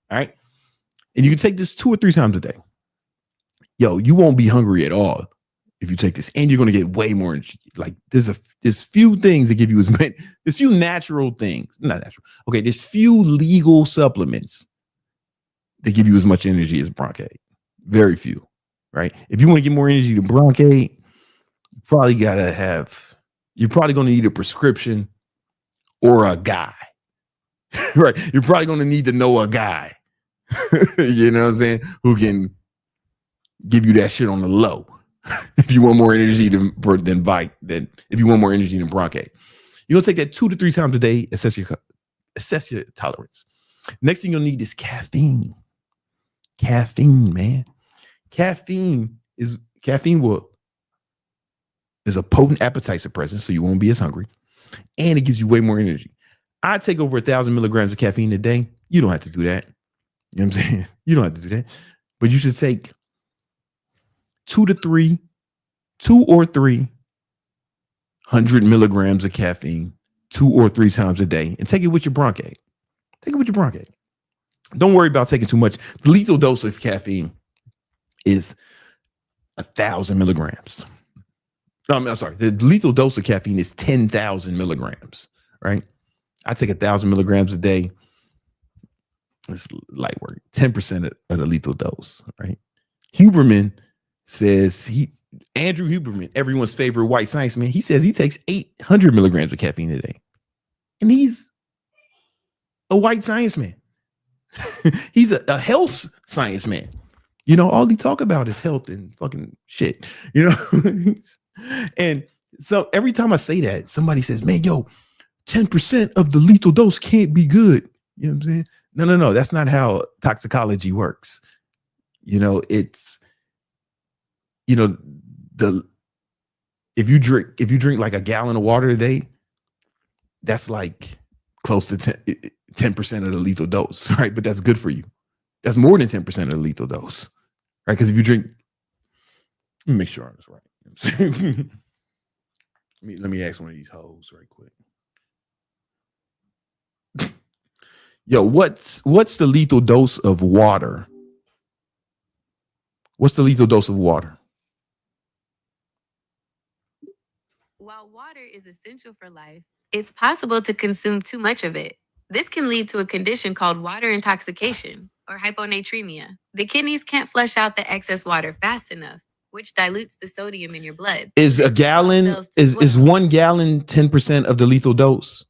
right. And you can take this 2 or 3 times a day. Yo, you won't be hungry at all if you take this, and you're going to get way more energy. Like there's few things that give you as many, there's few natural things, not natural. Okay. There's few legal supplements that give you as much energy as Broncaid. Very few, right? If you want to get more energy than Broncaid, you're probably going to need a prescription or a guy, right? You're probably going to need to know a guy, you know what I'm saying, who can give you that shit on the low. If you want more energy than if you want more energy than Broncaid, you're gonna take that 2 to 3 times a day. Assess your tolerance. Next thing you'll need is caffeine. Caffeine, man. Caffeine is a potent appetite suppressant, so you won't be as hungry, and it gives you way more energy. I take over 1,000 milligrams of caffeine a day. You don't have to do that. You know what I'm saying? You don't have to do that, but you should take 2 or 3 100 milligrams of caffeine 2 or 3 times a day, and take it with your Broncaid. Take it with your Broncaid. Don't worry about taking too much. The lethal dose of caffeine is 1,000 milligrams. I'm sorry. The lethal dose of caffeine is 10,000 milligrams, right? I take 1,000 milligrams a day. It's light work. 10% of the lethal dose, right? Huberman says Andrew Huberman, everyone's favorite white science man, he says he takes 800 milligrams of caffeine a day. And he's a white science man. He's a health science man. You know, all he talk about is health and fucking shit, you know? And so every time I say that, somebody says, man, yo, 10% of the lethal dose can't be good. You know what I'm saying? No. That's not how toxicology works. You know, it's, you know, if you drink like a gallon of water a day, that's like close to 10% of the lethal dose, right? But that's good for you. That's more than 10% of the lethal dose, right? Because if you drink, let me make sure I'm right. let me ask one of these hoes right quick. Yo, what's the lethal dose of water? What's the lethal dose of water? While water is essential for life, it's possible to consume too much of it. This can lead to a condition called water intoxication or hyponatremia. The kidneys can't flush out the excess water fast enough, which dilutes the sodium in your blood. Is a gallon is 1 gallon 10% of the lethal dose?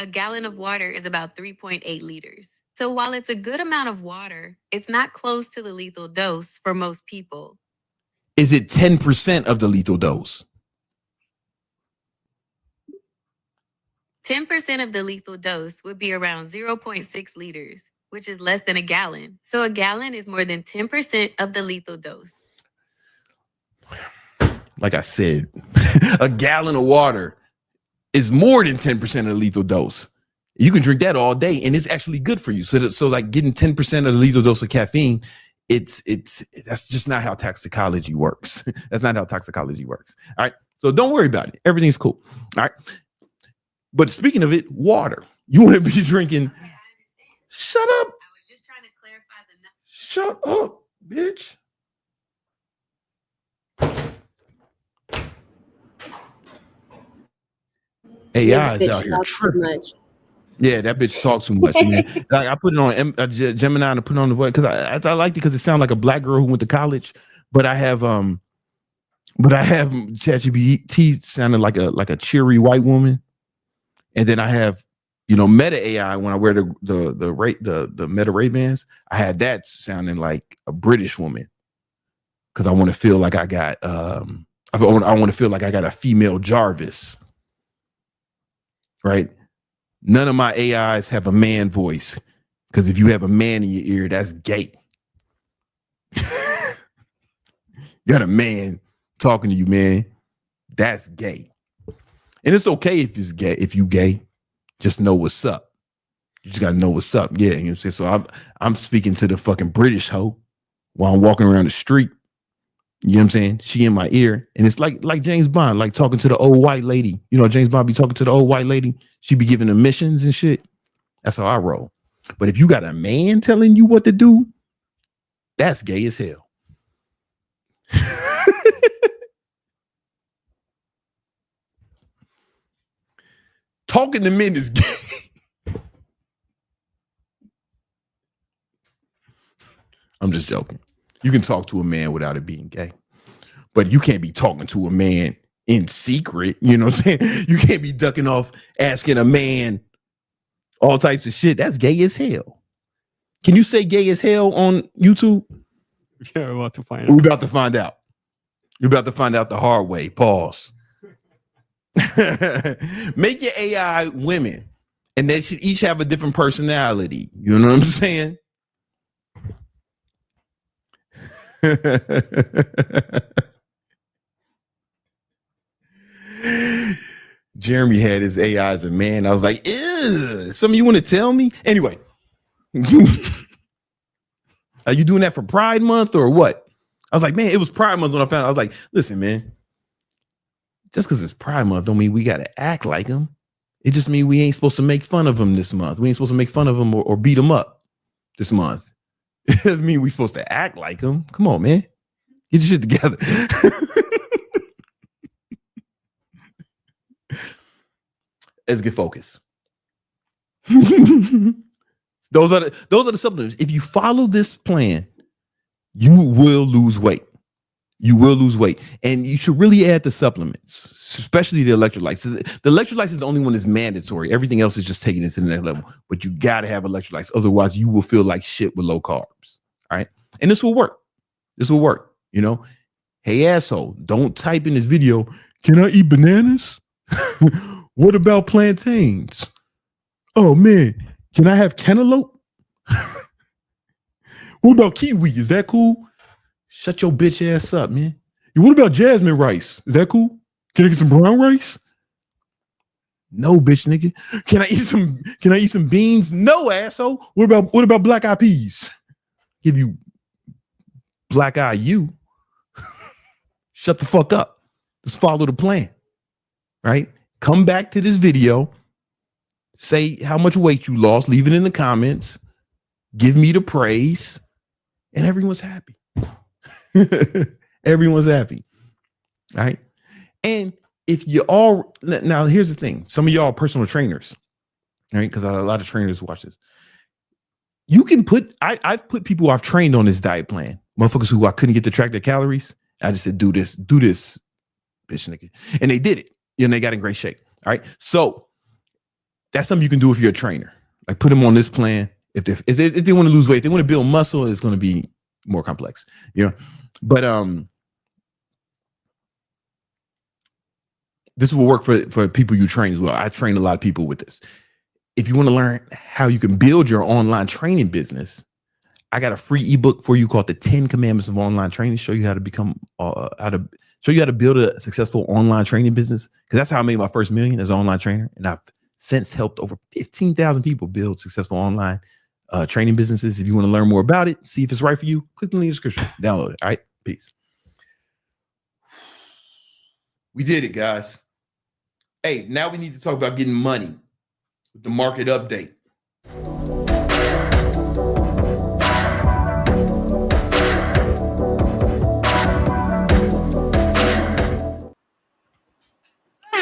A gallon of water is about 3.8 liters. So while it's a good amount of water, it's not close to the lethal dose for most people. Is it 10% of the lethal dose? 10% of the lethal dose would be around 0.6 liters, which is less than a gallon. So a gallon is more than 10% of the lethal dose. Like I said, a gallon of water is more than 10% of the lethal dose. You can drink that all day, and it's actually good for you. So like getting 10% of the lethal dose of caffeine, that's just not how toxicology works. That's not how toxicology works. All right. So don't worry about it. Everything's cool. All right. But speaking of it, water. You want to be drinking. Okay, I understand. Shut up. I was just trying to clarify the number. Shut up, bitch. AI is out here tripping. Yeah, that bitch talks too much, man. Like, I put it on Gemini to put it on the voice because I liked it because it sounded like a black girl who went to college. But I have ChatGPT sounding like a cheery white woman, and then I have Meta AI when I wear the Meta Ray-Bans. I had that sounding like a British woman because I want to feel like I got I want to feel like I got a female Jarvis, right? None of my AIs have a man voice because if you have a man in your ear, that's gay. You got a man talking to you, man. That's gay. And it's okay if it's gay. If you gay, just know what's up. You just gotta know what's up. Yeah, you know what I'm saying? So I'm speaking to the fucking British hoe while I'm walking around the street. You know what I'm saying? She in my ear. And it's like James Bond, like talking to the old white lady. James Bond be talking to the old white lady. She be giving them missions and shit. That's how I roll. But if you got a man telling you what to do, that's gay as hell. Talking to men is gay. I'm just joking. You can talk to a man without it being gay, but you can't be talking to a man in secret. You know what I'm saying? You can't be ducking off asking a man all types of shit. That's gay as hell. Can you say gay as hell on YouTube? Yeah, we're about to find out. We're about to find out. You're about to find out the hard way. Pause. Make your AI women, and they should each have a different personality. You know what I'm saying? Jeremy had his AI as a man. I was like, ew, some of you want to tell me? Anyway, are you doing that for Pride Month or what? I was like, man, it was Pride Month when I found out. I was like, listen, man, just because it's Pride Month don't mean we got to act like him. It just means we ain't supposed to make fun of him this month. We ain't supposed to make fun of him or beat him up this month. It doesn't mean we're supposed to act like him. Come on, man. Get your shit together. Let's get focused. Those are the supplements. If you follow this plan, you will lose weight. You will lose weight. And you should really add the supplements, especially the electrolytes. The electrolytes is the only one that's mandatory. Everything else is just taking it to the next level. But you got to have electrolytes. Otherwise, you will feel like shit with low carbs. All right. And this will work. This will work. Hey, asshole, don't type in this video, can I eat bananas? What about plantains? Oh, man, can I have cantaloupe? What about kiwi? Is that cool? Shut your bitch ass up, man. What about jasmine rice? Is that cool? Can I get some brown rice? No, bitch, nigga. Can I eat some beans? No, asshole. What about black eyed peas? Give you black eye you. Shut the fuck up. Just follow the plan. Right? Come back to this video. Say how much weight you lost. Leave it in the comments. Give me the praise. And everyone's happy. Everyone's happy. All right. And if you all, now here's the thing. Some of y'all are personal trainers. All right. Because a lot of trainers watch this. You can I've put people I've trained on this diet plan. Motherfuckers who I couldn't get to track their calories. I just said, do this, bitch nigga. And they did it. They got in great shape. All right. So that's something you can do if you're a trainer. Like put them on this plan If they want to lose weight, if they want to build muscle, it's going to be more complex, but this will work for people you train as well. I train a lot of people with this. If you want to learn how you can build your online training business, I got a free ebook for you called the 10 Commandments of Online Training. Show you how to become show you how to build a successful online training business. Because that's how I made my first million as an online trainer. And I've since helped over 15,000 people build successful online training businesses. If you want to learn more about it, see if it's right for you, click the link in the description, download it. All right, peace. We did it, guys. Hey, now we need to talk about getting money with the market update.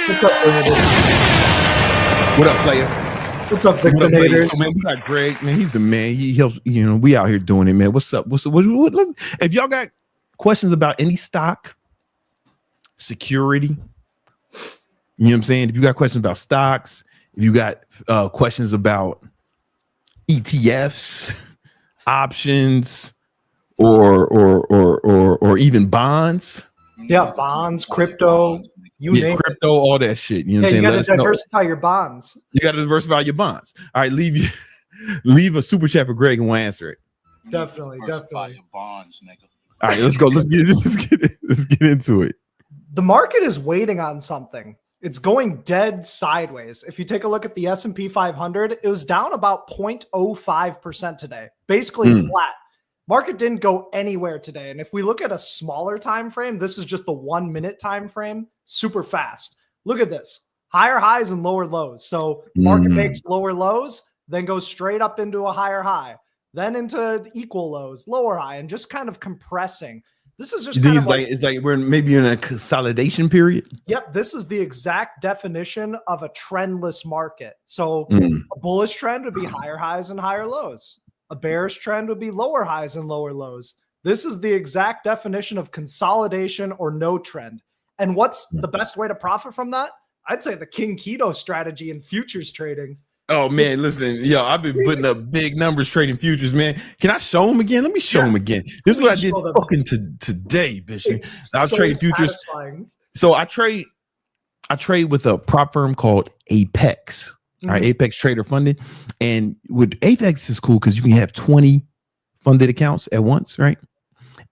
What's up, Bernadette? What up, player? What's up, Victimators? So, man, we got Greg, man. He's the man. He helps, we out here doing it, man. What's up? If y'all got questions about any stock, security, you know what I'm saying? If you got questions about stocks, if you got questions about ETFs, options, or even bonds. Yeah, bonds, crypto, name crypto, all that shit. You know what I'm saying? You got to diversify your bonds. You got to diversify your bonds. All right, leave a super chat for Greg and we'll answer it. Definitely. Your bonds, nigga. All right, let's go. Let's get into it. The market is waiting on something. It's going dead sideways. If you take a look at the S&P 500, it was down about 0.05% today, basically flat. Market didn't go anywhere today. And if we look at a smaller time frame, this is just the 1 minute time frame, super fast. Look at this. Higher highs and lower lows. So market makes lower lows, then goes straight up into a higher high, then into equal lows, lower high, and just kind of compressing. This is just kind of it's like we're maybe in a consolidation period. Yep, this is the exact definition of a trendless market. So a bullish trend would be higher highs and higher lows. A bearish trend would be lower highs and lower lows. This is the exact definition of consolidation or no trend. And what's the best way to profit from that? I'd say the King Keto strategy in futures trading. Oh, man, listen, I've been putting up big numbers trading futures, man. Can I show them again? Let me show them again. This is what I did fucking today, bitch. I was trading futures. So I trade with a prop firm called Apex. All right, Apex Trader Funded. And with Apex is cool because you can have 20 funded accounts at once, right?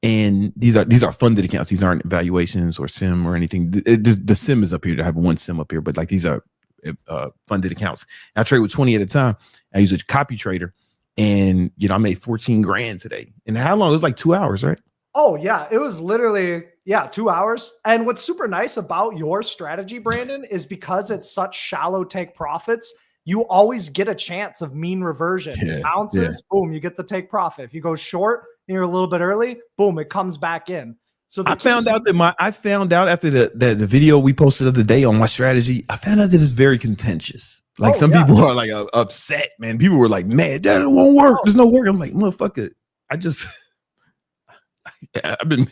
And these are funded accounts. These aren't evaluations or sim or anything. The sim is up here. I have one sim up here, but like these are funded accounts. And I trade with 20 at a time. I use a copy trader, and I made 14 grand today. And how long? It was like 2 hours, right? Oh yeah, it was literally 2 hours. And what's super nice about your strategy, Brandon, is because it's such shallow take profits, you always get a chance of mean reversion. Bounces, boom, you get the take profit. If you go short and you're a little bit early, boom, it comes back in. So I found out after the video we posted of the day on my strategy, I found out that it's very contentious. Like some people are like upset, man. People were like, man, that won't work. There's no work. I'm like, motherfucker, I've been.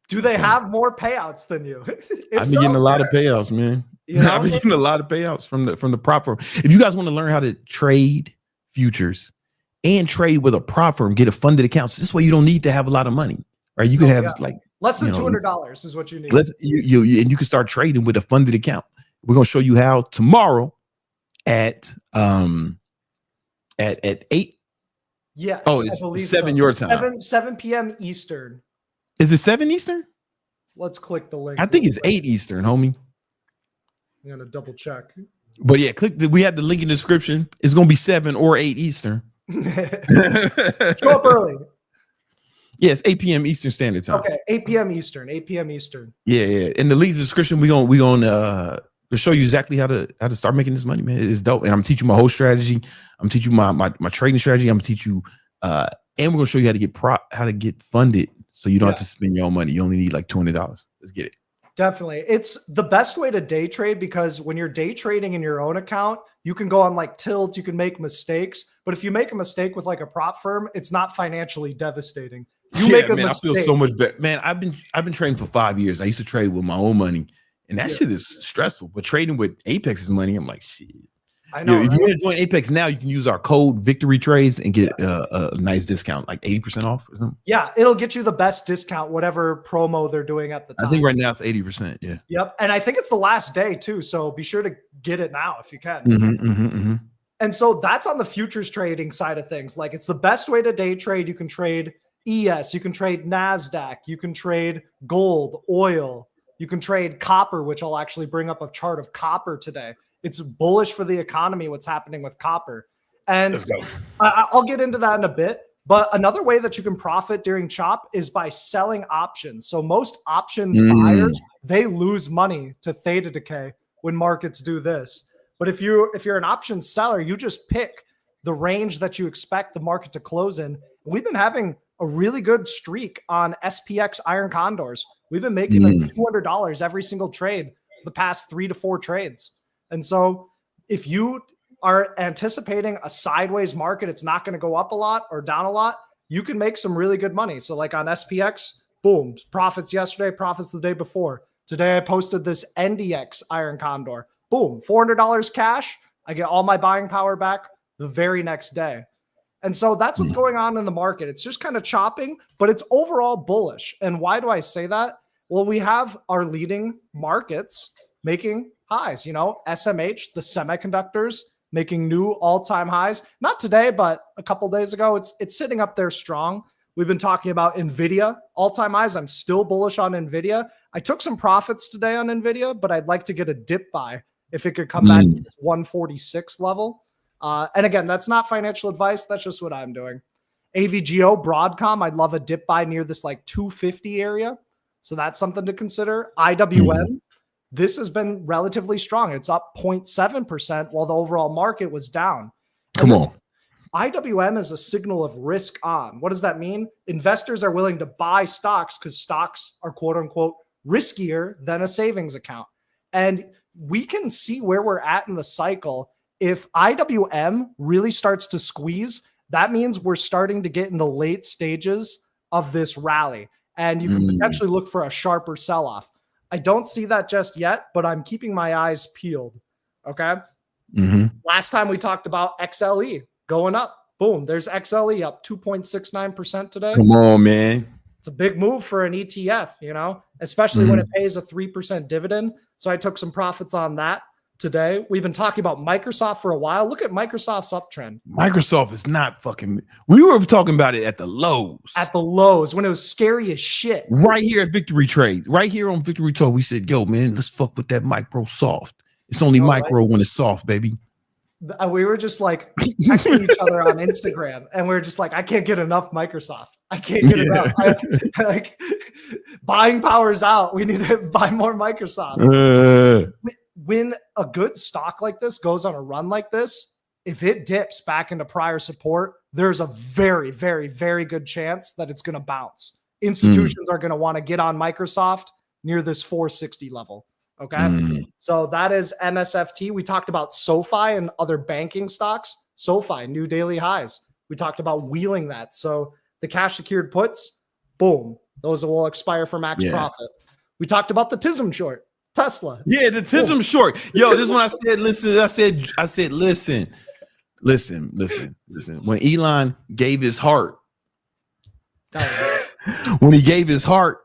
Do they have more payouts than you? I've been getting a lot of payouts, man. I've been getting a lot of payouts from the prop firm. If you guys want to learn how to trade futures and trade with a prop firm, get a funded account. So this way you don't need to have a lot of money, right? You can have like less than $200 is what you need. You can start trading with a funded account. We're gonna show you how tomorrow at 8. Yes. Oh, it's 7 your time. 7 p.m. Eastern. Is it 7 Eastern? Let's click the link. I think it's 8 Eastern, homie. I'm gonna double check. But yeah, we have the link in the description. It's gonna be 7 or 8 Eastern. Show up early. Yeah, it's 8 p.m. Eastern Standard Time. Okay, 8 p.m. Eastern. 8 p.m. Eastern. Yeah. In the link's description, we're gonna show you exactly how to start making this money, man. It's dope. And I'm teaching my whole strategy. I'm teaching you my trading strategy. I'm gonna teach you and we're gonna show you how to get funded so you don't have to spend your own money. You only need like $200. Let's get it. Definitely. It's the best way to day trade because when you're day trading in your own account, you can go on like tilt, you can make mistakes. But if you make a mistake with like a prop firm, it's not financially devastating. You make a mistake. I feel so much better. Man, I've been trading for 5 years. I used to trade with my own money, and that shit is stressful. But trading with Apex's money, I'm like, shit. I know. If Right? you want to join Apex now, you can use our code Victory Trades and get a nice discount, like 80% off or something. Yeah, it'll get you the best discount, whatever promo they're doing at the time. I think right now it's 80%. Yeah. Yep. And I think it's the last day too. So be sure to get it now if you can. And so that's on the futures trading side of things. Like it's the best way to day trade. You can trade ES, you can trade NASDAQ, you can trade gold, oil, you can trade copper, which I'll actually bring up a chart of copper today. It's bullish for the economy, what's happening with copper. And I'll get into that in a bit. But another way that you can profit during chop is by selling options. So most options buyers, they lose money to theta decay when markets do this. But if you're an options seller, you just pick the range that you expect the market to close in. We've been having a really good streak on SPX iron condors. We've been making like $200 every single trade for the past 3 to 4 trades. And so if you are anticipating a sideways market, it's not going to go up a lot or down a lot, you can make some really good money. So like on SPX, boom, profits yesterday, profits the day before. Today I posted this NDX iron condor. Boom, $400 cash. I get all my buying power back the very next day. And so that's what's going on in the market. It's just kind of chopping, but it's overall bullish. And why do I say that? Well, we have our leading markets making highs, SMH, the semiconductors, making new all-time highs. Not today, but a couple days ago, it's sitting up there strong. We've been talking about NVIDIA, all-time highs. I'm still bullish on NVIDIA. I took some profits today on NVIDIA, but I'd like to get a dip buy if it could come back to this 146 level. And again, that's not financial advice. That's just what I'm doing. AVGO, Broadcom, I'd love a dip buy near this like 250 area. So that's something to consider. IWM, this has been relatively strong. It's up 0.7% while the overall market was down. Come on. IWM is a signal of risk on. What does that mean? Investors are willing to buy stocks because stocks are quote unquote riskier than a savings account. And we can see where we're at in the cycle. If IWM really starts to squeeze, that means we're starting to get in the late stages of this rally. And you can potentially look for a sharper sell-off. I don't see that just yet, but I'm keeping my eyes peeled. Okay. Last time we talked about XLE going up. Boom. There's XLE up 2.69% today. Come on, man. It's a big move for an ETF, especially when it pays a 3% dividend. So I took some profits on that today. We've been talking about Microsoft for a while. Look at Microsoft's uptrend. Microsoft is not fucking. We were talking about it at the lows. At the lows when it was scary as shit. Right here at Victory Trade. Right here on Victory Talk, we said, yo, man, let's fuck with that Microsoft. It's only micro when it's soft, baby. We were just like texting each other on Instagram, and we are just like, I can't get enough Microsoft. I can't get enough. Like buying power's out. We need to buy more Microsoft. When a good stock like this goes on a run like this, if it dips back into prior support, there's a very, very, very good chance that it's going to bounce. Institutions are going to want to get on Microsoft near this 460 level. Okay. So that is MSFT. We talked about SoFi and other banking stocks. SoFi, new daily highs. We talked about wheeling that. So the cash secured puts, boom, those will expire for max profit. We talked about the TISM short, Tesla. Yeah, the TISM short. Yo, this is when I said, listen. When Elon gave his heart, when he gave his heart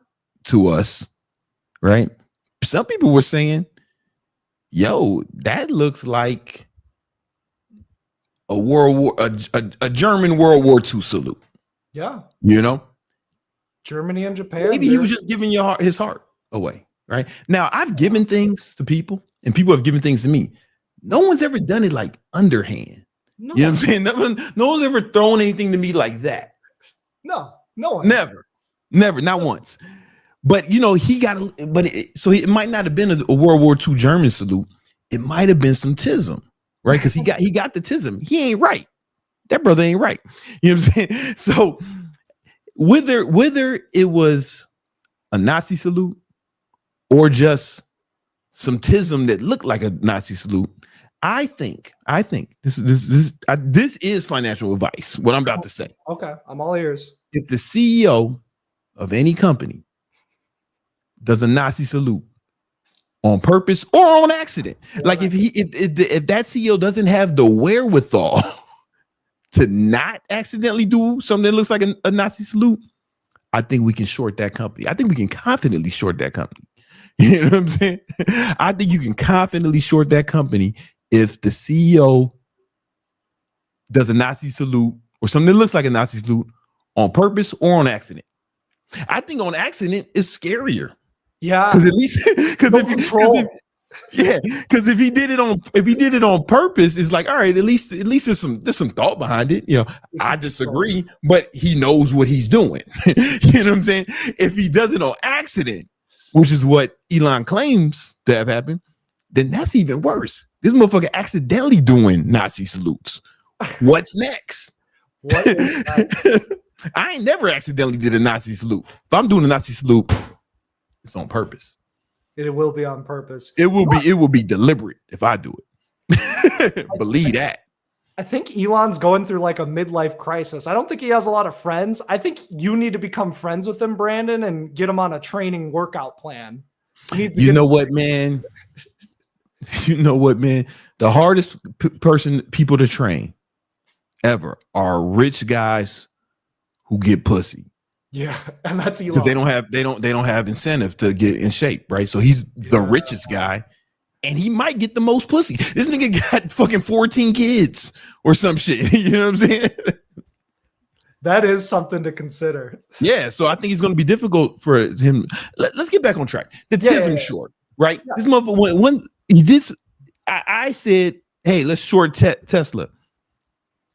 to us, right? Some people were saying, yo, that looks like a German World War II salute. Yeah. Germany and Japan. Maybe he was just giving his heart away, right? Now, I've given things to people, and people have given things to me. No one's ever done it like underhand. No. You know what I'm saying? No one's ever thrown anything to me like that. No one. Never, not once. But he got, so it might not have been a World War II German salute. It might have been some TISM, right? Because he got the TISM. He ain't right. That brother ain't right. You know what I'm saying? So whether it was a Nazi salute or just some TISM that looked like a Nazi salute, I think this is financial advice. What I'm about to say. Okay, I'm all ears. If the CEO of any company does a Nazi salute on purpose or on accident. Like if that CEO doesn't have the wherewithal to not accidentally do something that looks like a Nazi salute, I think we can short that company. I think we can confidently short that company. You know what I'm saying? I think you can confidently short that company if the CEO does a Nazi salute or something that looks like a Nazi salute on purpose or on accident. I think on accident is scarier. Yeah, because at least if he did it on purpose, it's like, all right, at least there's some thought behind it. You know, I disagree, but he knows what he's doing. You know what I'm saying? If he does it on accident, which is what Elon claims to have happened, then that's even worse. This motherfucker accidentally doing Nazi salutes. What's next? What is next? I ain't never accidentally did a Nazi salute. If I'm doing a Nazi salute, it's on purpose. It will be on purpose. It will be deliberate if I do it. Believe that. I think Elon's going through like a midlife crisis. I don't think he has a lot of friends. I think you need to become friends with him, Brandon, and get him on a training workout plan. You know what, man? The hardest people to train ever are rich guys who get pussy. Yeah, and that's Elon. Because they don't have incentive to get in shape, right? So he's the richest guy, and he might get the most pussy. This nigga got fucking 14 kids or some shit. You know what I'm saying? That is something to consider. Yeah, so I think it's going to be difficult for him. Let's get back on track. The TISM short, right? Yeah. This motherfucker, when he did, I said, hey, let's short Tesla.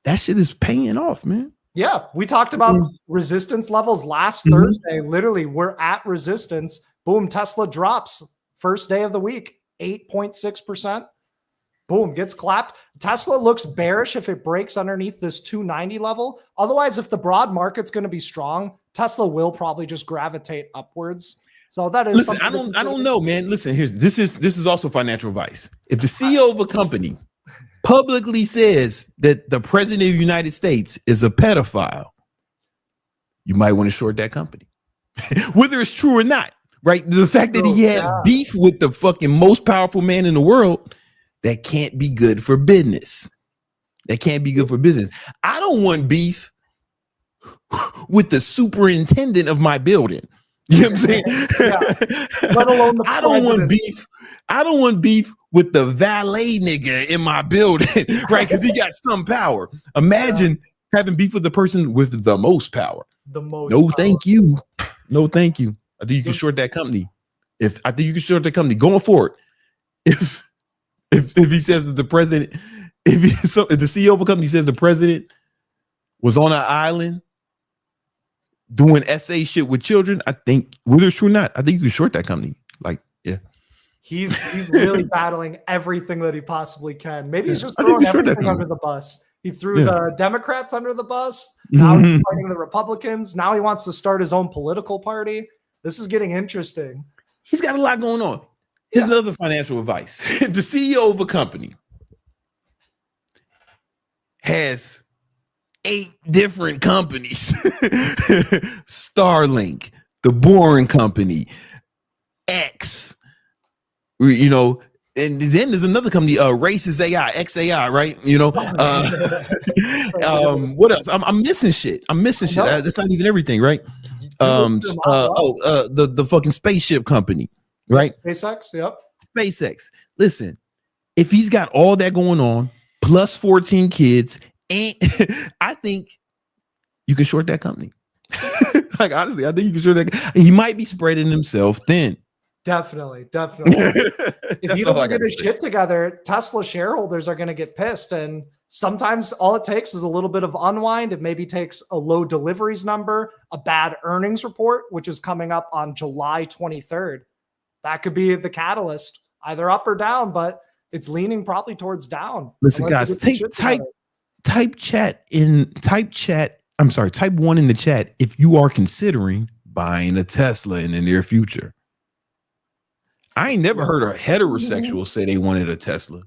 That shit is paying off, man. Yeah, we talked about resistance levels last Thursday. Literally, we're at resistance. Boom, Tesla drops first day of the week, 8.6%. Boom, gets clapped. Tesla looks bearish if it breaks underneath this 290 level. Otherwise, if the broad market's going to be strong, Tesla will probably just gravitate upwards. So that is. Listen, I don't know, man. Listen, this is also financial advice. If the CEO of a company publicly says that the president of the United States is a pedophile, you might want to short that company, whether it's true or not, right? The fact that he has beef with the fucking most powerful man in the world, that can't be good for business. That can't be good for business. I don't want beef with the superintendent of my building. You know what I'm saying? Let alone the I don't want beef with the valet nigga in my building, right? Because he got some power. Imagine having beef with the person with the most power. Thank you. No, thank you. I think you can short that company. Going forward. If he says that the president, if the CEO of a company says the president was on an island doing SA shit with children, I think, whether it's true or not, I think you can short that company. Like, yeah. He's really battling everything that he possibly can. Maybe he's just throwing everything under the bus. He threw the Democrats under the bus. Now he's fighting the Republicans. Now he wants to start his own political party. This is getting interesting. He's got a lot going on. Here's another financial advice. The CEO of a company has 8 different companies. Starlink, the Boring Company, X, you know, and then there's another company, Races AI, XAI, right? You know, what else? I'm missing shit. That's not even everything, right? The fucking spaceship company, right? SpaceX, yep. SpaceX. Listen, if he's got all that going on, plus 14 kids, and I think you can short that company. Like, honestly, I think you can short that. He might be spreading himself thin. Definitely. If he doesn't get his shit together, Tesla shareholders are going to get pissed. And sometimes all it takes is a little bit of unwind. It maybe takes a low deliveries number, a bad earnings report, which is coming up on July 23rd. That could be the catalyst, either up or down, but it's leaning probably towards down. Listen, guys, type 1 in the chat if you are considering buying a Tesla in the near future. I ain't never heard a heterosexual say they wanted a Tesla.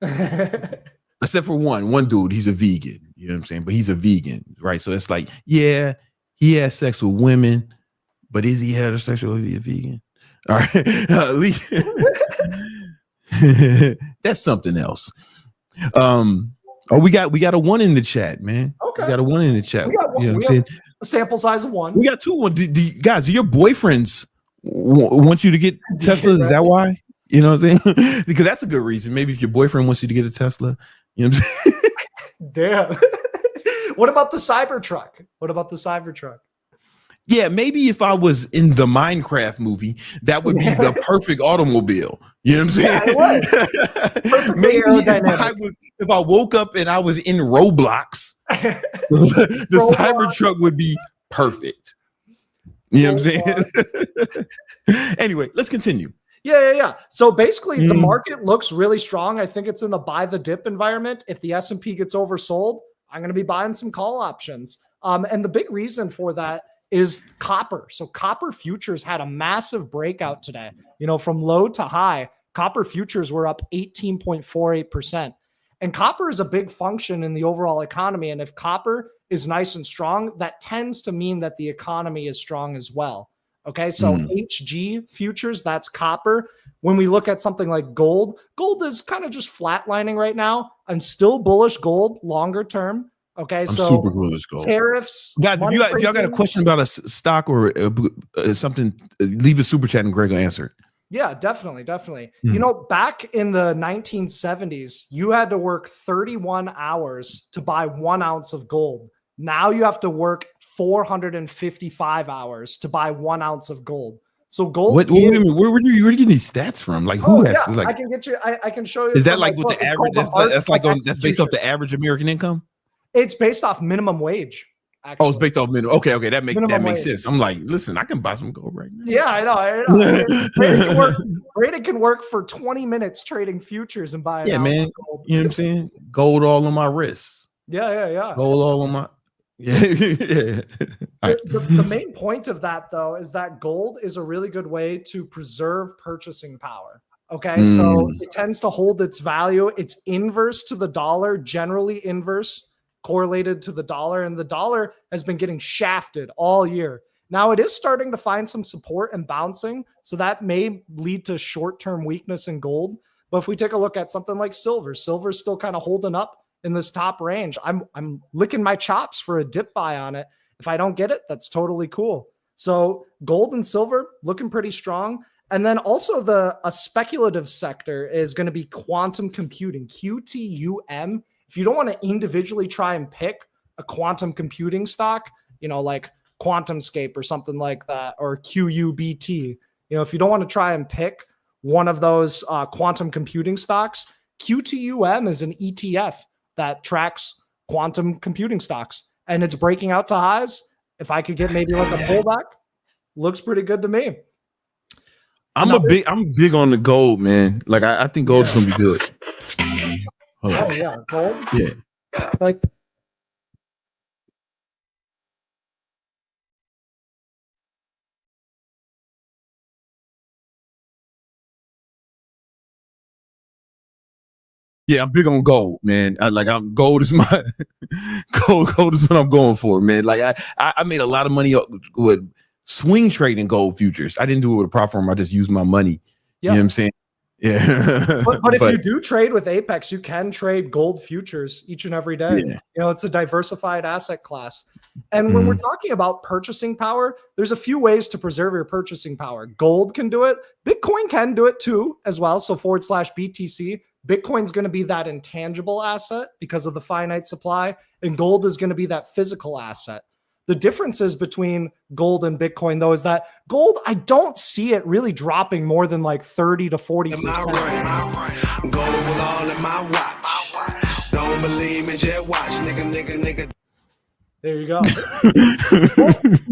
Except for one dude, he's a vegan. You know what I'm saying? But he's a vegan, right? So it's like, yeah, he has sex with women, but is he heterosexual? Is he a vegan? All right. That's something else. We got a 1 in the chat, man. Okay. We got a 1 in the chat. We got one. You know We what I'm have saying? a sample size of 1. We got 2. Guys, do your boyfriends want you to get Tesla? Is that why? You know what I'm saying? Because that's a good reason. Maybe if your boyfriend wants you to get a Tesla, you know what I'm saying? Damn. What about the Cybertruck? What about the Cybertruck? Yeah, maybe if I was in the Minecraft movie, that would be the perfect automobile. You know what I'm saying? Yeah, maybe if I woke up and I was in Roblox, the Cybertruck would be perfect. You know what I'm saying? Anyway, let's continue. Yeah. So basically, the market looks really strong. I think it's in the buy the dip environment. If the S&P gets oversold, I'm going to be buying some call options. And the big reason for that is copper. So copper futures had a massive breakout today. You know, from low to high, copper futures were up 18.48%. And copper is a big function in the overall economy. And if copper is nice and strong, that tends to mean that the economy is strong as well. Okay, so HG futures, that's copper. When we look at something like gold, gold is kind of just flatlining right now. I'm still bullish gold longer term. Okay, I'm so super bullish gold. Tariffs, guys. If y'all got a question about a stock or something, leave a super chat and Greg will answer it. Yeah, definitely. You know, back in the 1970s, you had to work 31 hours to buy 1 ounce of gold. Now you have to work 455 hours to buy 1 ounce of gold. So gold. Where are you getting these stats from? Like who has? Yeah, like, I can get you. I can show you. Is that like what the average? That's based off the average American income. It's based off minimum wage. Actually. Oh, it's based off minimum. Okay, that makes wage. sense. I'm like, listen, I can buy some gold right now. Yeah, I know. Brady can work for 20 minutes trading futures and buying. Yeah, man. Gold. You know what I'm saying? Gold all on my wrists. Yeah. Gold all on my. Yeah. The main point of that, though, is that gold is a really good way to preserve purchasing power. Okay, so it tends to hold its value. It's inverse to the dollar, generally inverse, correlated to the dollar, and the dollar has been getting shafted all year. Now it is starting to find some support and bouncing, so that may lead to short-term weakness in gold. But if we take a look at something like silver's still kind of holding up in this top range. I'm licking my chops for a dip buy on it. If I don't get it, that's totally cool. So gold and silver looking pretty strong. And then also a speculative sector is going to be quantum computing, QTUM. If you don't want to individually try and pick a quantum computing stock, you know, like QuantumScape or something like that, or QUBT, you know, if you don't want to try and pick one of those quantum computing stocks, QTUM is an ETF that tracks quantum computing stocks, and it's breaking out to highs. If I could get maybe like a pullback, looks pretty good to me. I'm big on the gold, man. Like I think gold is gonna be good. Oh yeah, gold. Yeah, like. Yeah, I'm big on gold, man. Gold is my gold is what I'm going for, man. Like I made a lot of money with swing trading gold futures. I didn't do it with a prop firm. I just used my money. Yeah. You know what I'm saying? Yeah. but if you do trade with Apex, you can trade gold futures each and every day. Yeah. You know, it's a diversified asset class. And when we're talking about purchasing power, there's a few ways to preserve your purchasing power. Gold can do it. Bitcoin can do it too as well. So /BTC. Bitcoin's going to be that intangible asset because of the finite supply, and gold is going to be that physical asset. The differences between gold and Bitcoin, though, is that gold, I don't see it really dropping more than like 30 to 40%. Gold with all in my watch. Don't believe me, just watch, nigga. There you go.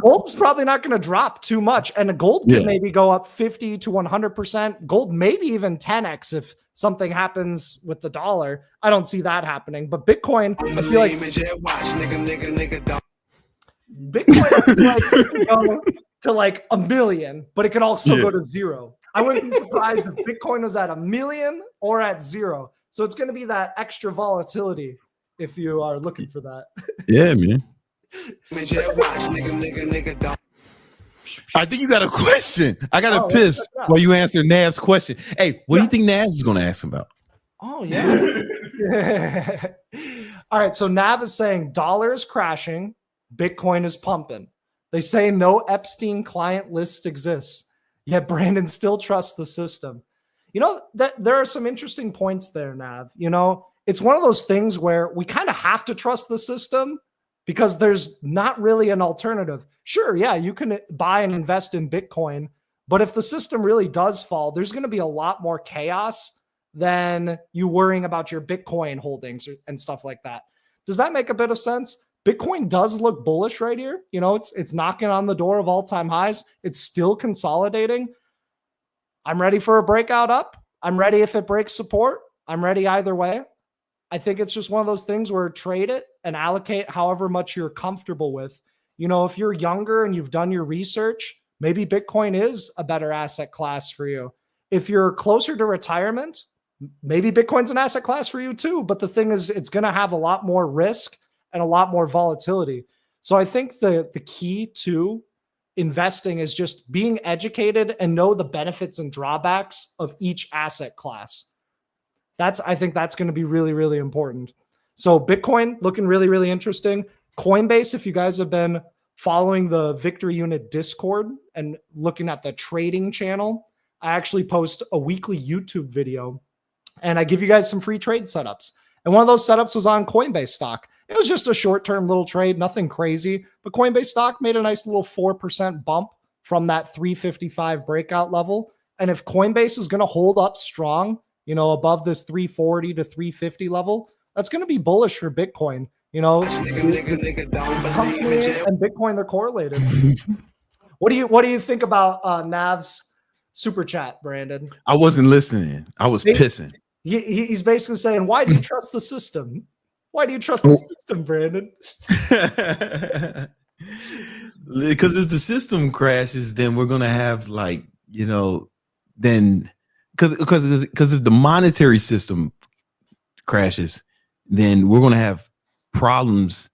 Gold's probably not going to drop too much, and the gold can maybe go up 50 to 100%. Gold maybe even 10x if something happens with the dollar. I don't see that happening, but Bitcoin, I feel like Bitcoin can go to like 1 million, but it could also go to 0. I wouldn't be surprised if Bitcoin was at 1 million or at 0. So it's going to be that extra volatility if you are looking for that. Yeah, man. I think you got a question. I got to Oh, piss let's check it out. while you answer Nav's question. Hey, what do you think Nav is going to ask him about? Oh, yeah. All right. So Nav is saying dollar is crashing, Bitcoin is pumping. They say no Epstein client list exists, yet Brandon still trusts the system. You know, that there are some interesting points there, Nav. You know, it's one of those things where we kind of have to trust the system because there's not really an alternative. Sure, yeah, you can buy and invest in Bitcoin, but if the system really does fall, there's going to be a lot more chaos than you worrying about your Bitcoin holdings and stuff like that. Does that make a bit of sense? Bitcoin does look bullish right here. You know, it's knocking on the door of all-time highs. It's still consolidating. I'm ready for a breakout up. I'm ready if it breaks support. I'm ready either way. I think it's just one of those things where trade it and allocate however much you're comfortable with. You know, if you're younger and you've done your research, maybe Bitcoin is a better asset class for you. If you're closer to retirement, maybe Bitcoin's an asset class for you too. But the thing is, it's going to have a lot more risk and a lot more volatility. So I think the key to investing is just being educated and know the benefits and drawbacks of each asset class. I think that's going to be really, really important. So Bitcoin looking really, really interesting. Coinbase, if you guys have been following the Victory Unit Discord and looking at the trading channel, I actually post a weekly YouTube video and I give you guys some free trade setups. And one of those setups was on Coinbase stock. It was just a short-term little trade, nothing crazy, but Coinbase stock made a nice little 4% bump from that 355 breakout level. And if Coinbase is going to hold up strong, you know, above this 340 to 350 level, that's going to be bullish for Bitcoin. You know, company and Bitcoin, they're correlated. What do you think about Nav's super chat, Brandon? I wasn't listening. I was pissing. He's basically saying, why do you trust the system? Why do you trust the system, Brandon? Because if the system crashes, then we're going to have like, you know, then because if the monetary system crashes, then we're going to have problems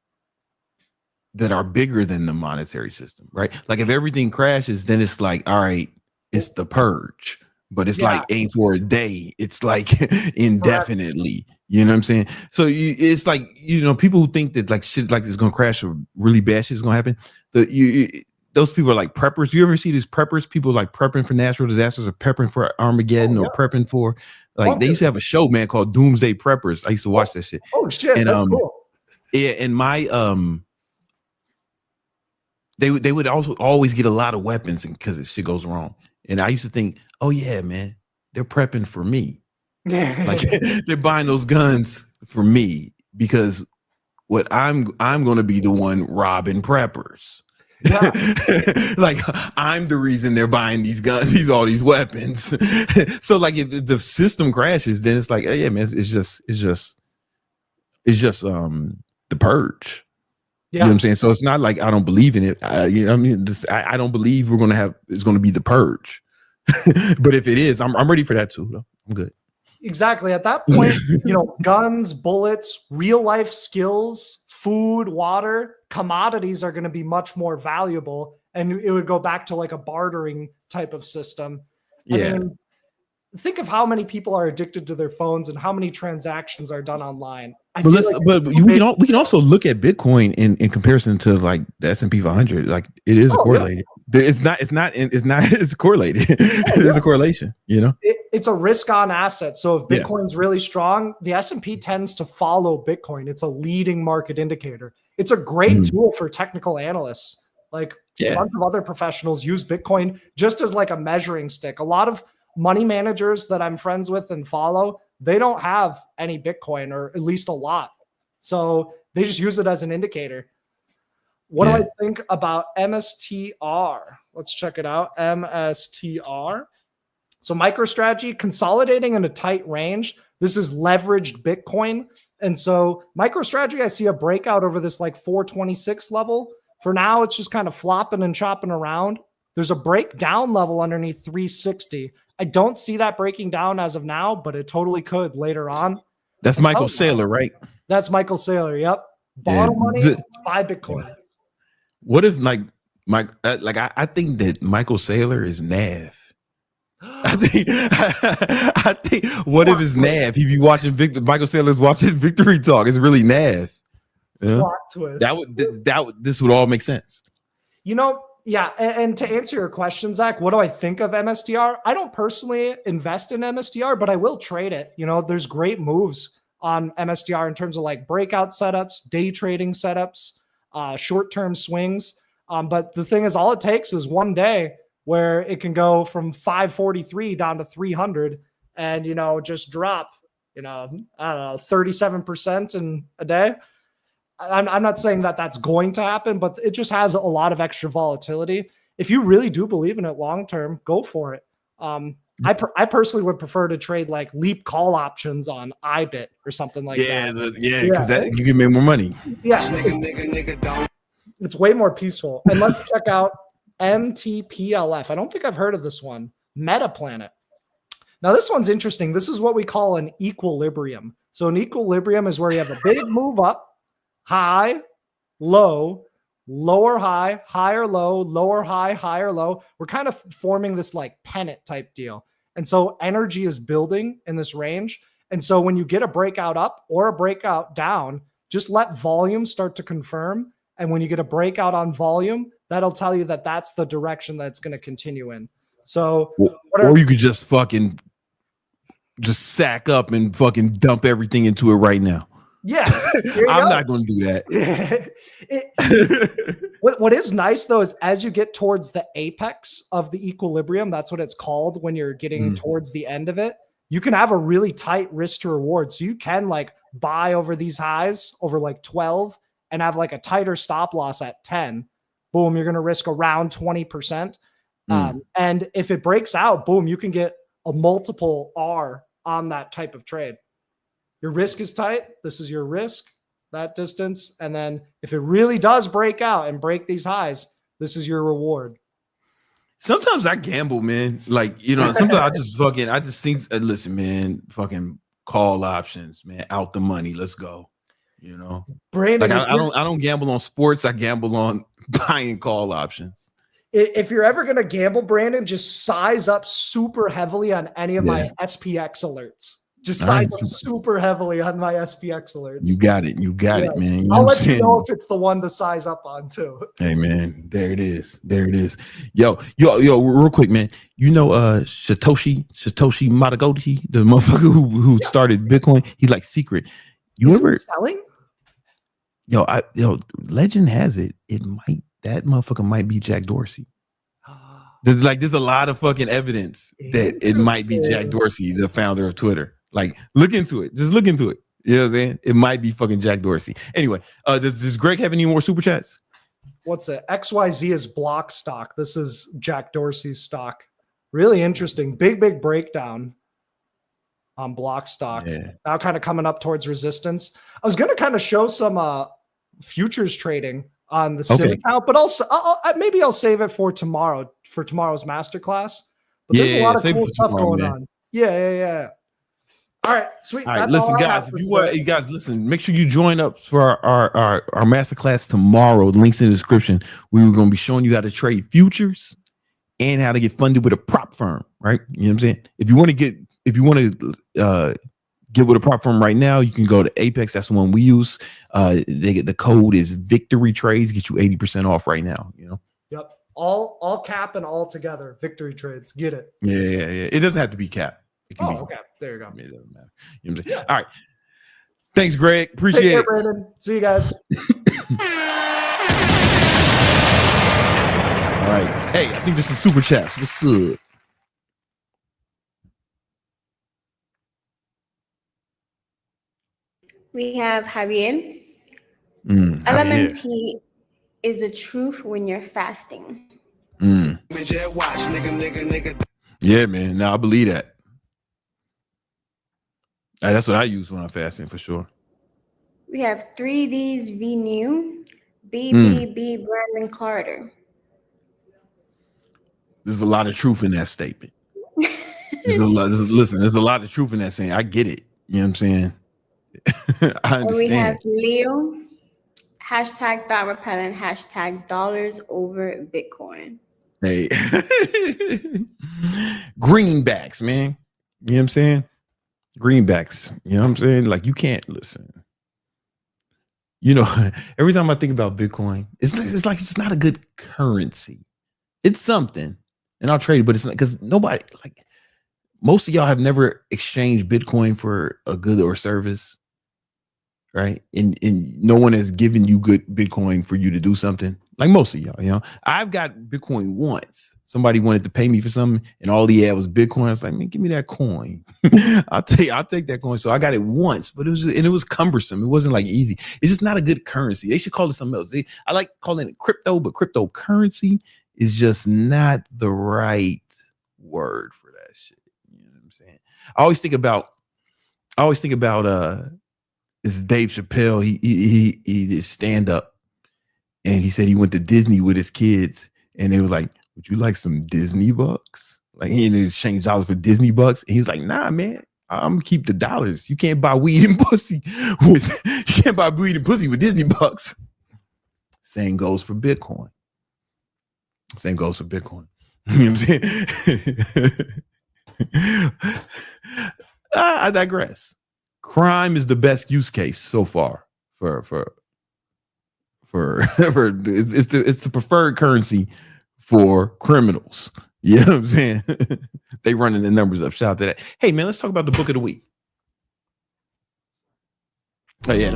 that are bigger than the monetary system, right? Like if everything crashes, then it's like, all right, it's the purge, but it's like ain't for a day. It's like indefinitely. You know what I'm saying? So it's like, you know, people who think that like shit like this is gonna crash or really bad shit is gonna happen. Those people are like preppers. You ever see these preppers? People like prepping for natural disasters or prepping for Armageddon or prepping for like they used to have a show, man, called Doomsday Preppers. I used to watch that shit. Oh shit, and that's cool. Yeah, and my they would also always get a lot of weapons because shit goes wrong. And I used to think, oh yeah, man, they're prepping for me. Like they're buying those guns for me because what I'm going to be the one robbing preppers. Yeah. Like I'm the reason they're buying these guns, all these weapons. So like if the system crashes, then it's like, yeah, man, it's just the purge. Yeah. You know what I'm saying? So it's not like I don't believe in it. You know, I mean, I don't believe it's going to be the purge. But if it is, I'm ready for that too. Though. I'm good. Exactly. At that point, you know, guns, bullets, real life skills, food, water, commodities are going to be much more valuable. And it would go back to like a bartering type of system. Yeah. I mean, think of how many people are addicted to their phones and how many transactions are done online. But we can also look at Bitcoin in comparison to like the S&P 500. Like it is correlated. Yeah. It's correlated. There's a correlation, you know? It's a risk on asset. So if Bitcoin's really strong, the S&P tends to follow Bitcoin. It's a leading market indicator. It's a great tool for technical analysts. Like a bunch of other professionals use Bitcoin just as like a measuring stick. A lot of money managers that I'm friends with and follow, they don't have any Bitcoin or at least a lot. So they just use it as an indicator. What do I think about MSTR? Let's check it out. MSTR. So MicroStrategy consolidating in a tight range. This is leveraged Bitcoin. And so MicroStrategy, I see a breakout over this like 426 level. For now, it's just kind of flopping and chopping around. There's a breakdown level underneath 360. I don't see that breaking down as of now, but it totally could later on. That's Michael Saylor, right? That's Michael Saylor. Yep. Borrow money, buy Bitcoin. What if like I think that Michael Saylor is Nav. I think what if it's Nav? He be watching Michael Saylor's watching Victory Talk. It's really Nav. Yeah. Plot twist. This would all make sense. You know, yeah. And to answer your question, Zach, what do I think of MSTR? I don't personally invest in MSTR, but I will trade it. You know, there's great moves on MSTR in terms of like breakout setups, day trading setups, short-term swings. But the thing is, all it takes is one day where it can go from 543 down to 300 and, you know, just drop, you know, I don't know, 37% in a day. I'm not saying that that's going to happen, but it just has a lot of extra volatility. If you really do believe in it long-term, go for it. I personally would prefer to trade like leap call options on iBit or something like that. Because you can make more money. Yeah. It's way more peaceful. And let's check out MTPLF. I don't think I've heard of this one. Metaplanet. Now, this one's interesting. This is what we call an equilibrium. So an equilibrium is where you have a big move up, high, low, lower high, higher low, lower high, higher low. We're kind of forming this like pennant type deal. And so energy is building in this range. And so when you get a breakout up or a breakout down, just let volume start to confirm. And when you get a breakout on volume, that'll tell you that that's the direction that it's going to continue in. So, or you could just fucking just sack up and fucking dump everything into it right now. Yeah, I'm not going to do that. What is nice though is as you get towards the apex of the equilibrium, that's what it's called when you're getting towards the end of it. You can have a really tight risk to reward. So you can like buy over these highs over like 12 and have like a tighter stop loss at 10. Boom, you're going to risk around 20%. And if it breaks out, boom, you can get a multiple R on that type of trade. Your risk is tight. This is your risk, that distance. And then if it really does break out and break these highs, this is your reward. Sometimes I gamble, man. Like, you know, sometimes I just think, listen, man, fucking call options, man, out the money. Let's go. You know, Brandon, like I don't gamble on sports. I gamble on buying call options. If you're ever going to gamble, Brandon, just size up super heavily on any of my SPX alerts. Just size up super heavily on my SPX alerts. You got it. You got it, man. I'll let you know if it's the one to size up on too. Hey, man, there it is. There it is. Yo, real quick, man. You know, Satoshi Matagoshi, the motherfucker who started Bitcoin. He's like secret. Is he selling? Legend has it. That motherfucker might be Jack Dorsey. There's a lot of fucking evidence that it might be Jack Dorsey, the founder of Twitter. Like, look into it. Just look into it. You know what I'm saying? It might be fucking Jack Dorsey. Anyway, does Greg have any more super chats? What's it? XYZ is block stock. This is Jack Dorsey's stock. Really interesting. Big breakdown on block stock. Yeah. Now kind of coming up towards resistance. I was going to kind of show some futures trading on the sim account, but maybe I'll save it for tomorrow, for tomorrow's masterclass. But there's a lot of cool stuff going on. Yeah. All right, sweet. All right, listen, guys. If you guys listen, make sure you join up for our masterclass tomorrow. The link's in the description. We were going to be showing you how to trade futures and how to get funded with a prop firm. Right? You know what I'm saying? If you want to get with a prop firm right now, you can go to Apex. That's the one we use. The code is Victory Trades. Get you 80% off right now. You know. Yep. All cap and all together. Victory Trades. Get it. Yeah. It doesn't have to be cap. Okay. There you go. It doesn't matter. You know what I'm saying? All right. Thanks, Greg. Appreciate it. Brandon. See you guys. All right. Hey, I think there's some super chats. What's up? We have Javier. LMNT is the truth when you're fasting. Yeah, man. No, I believe that. That's what I use when I'm fasting for sure. We have 3Ds V New, BBB Brandon Carter. There's a lot of truth in that statement. There's a lot of truth in that saying. I get it. You know what I'm saying? I understand. And we have Leo Hashtag thought repellent. Hashtag dollars over Bitcoin. Hey, greenbacks, man. You know what I'm saying? Greenbacks. You know what I'm saying? Like, you can't listen. You know, every time I think about Bitcoin, it's like it's not a good currency. It's something, and I'll trade it, but it's not, because nobody, like, most of y'all have never exchanged Bitcoin for a good or service, right? And no one has given you good Bitcoin for you to do something. Like most of y'all, you know, I've got Bitcoin once. Somebody wanted to pay me for something, and all he had was Bitcoin. I was like, man, give me that coin. I'll take that coin. So I got it once, but it was cumbersome. It wasn't like easy. It's just not a good currency. They should call it something else. I like calling it crypto, but cryptocurrency is just not the right word for that shit. You know what I'm saying? I always think about it's Dave Chappelle. He did stand up. And he said he went to Disney with his kids, and they were like, "Would you like some Disney bucks?" Like, he exchanged dollars for Disney bucks. And he was like, "Nah, man, I'm gonna keep the dollars. You can't buy weed and pussy with Disney bucks." Same goes for Bitcoin. You know what I'm saying? I digress. Crime is the best use case so far for it's the preferred currency for criminals. You know what I'm saying? They running the numbers up. Shout out to that. Hey man, let's talk about the book of the week. Oh yeah.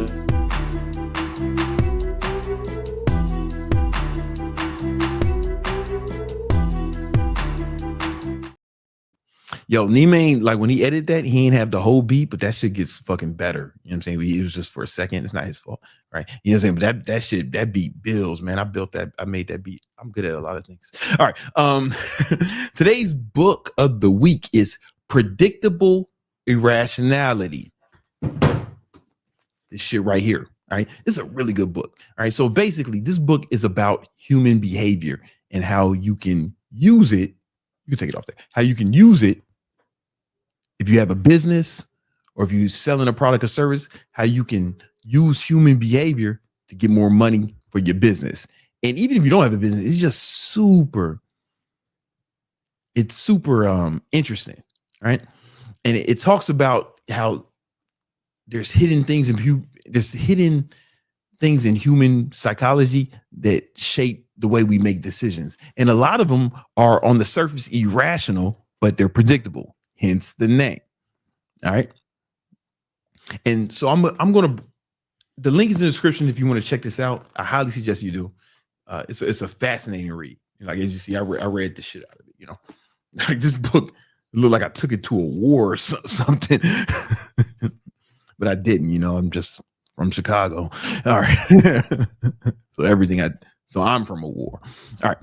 Yo, Neiman, like when he edited that, he ain't have the whole beat, but that shit gets fucking better. You know what I'm saying? It was just for a second. It's not his fault, right? You know what I'm saying? But that beat builds, man. I made that beat. I'm good at a lot of things. All right. Today's book of the week is Predictable Irrationality. This shit right here. All right. It's a really good book. All right. So basically, this book is about human behavior and how you can use it. You can take it off there. How you can use it if you have a business or if you're selling a product or service, how you can use human behavior to get more money for your business. And even if you don't have a business, it's just super interesting, right? And it talks about how there's hidden things in human psychology that shape the way we make decisions. And a lot of them are on the surface irrational, but they're predictable. Hence the name. All right. And so the link is in the description if you want to check this out. I highly suggest you do. It's a fascinating read. Like, as you see, I read the shit out of it, you know. Like, this book looked like I took it to a war or something. But I didn't, you know. I'm just from Chicago. All right. So I'm from a war. All right.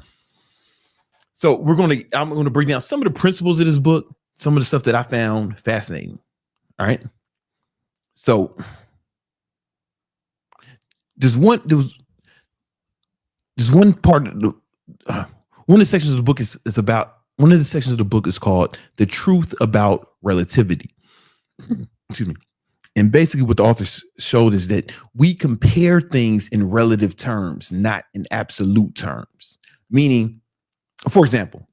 So I'm gonna break down some of the principles of this book, some of the stuff that I found fascinating. All right. So there's one part of one of the sections of the book is about one of the sections of the book is called The Truth About Relativity. Excuse me. And basically what the authors showed is that we compare things in relative terms, not in absolute terms. Meaning, for example,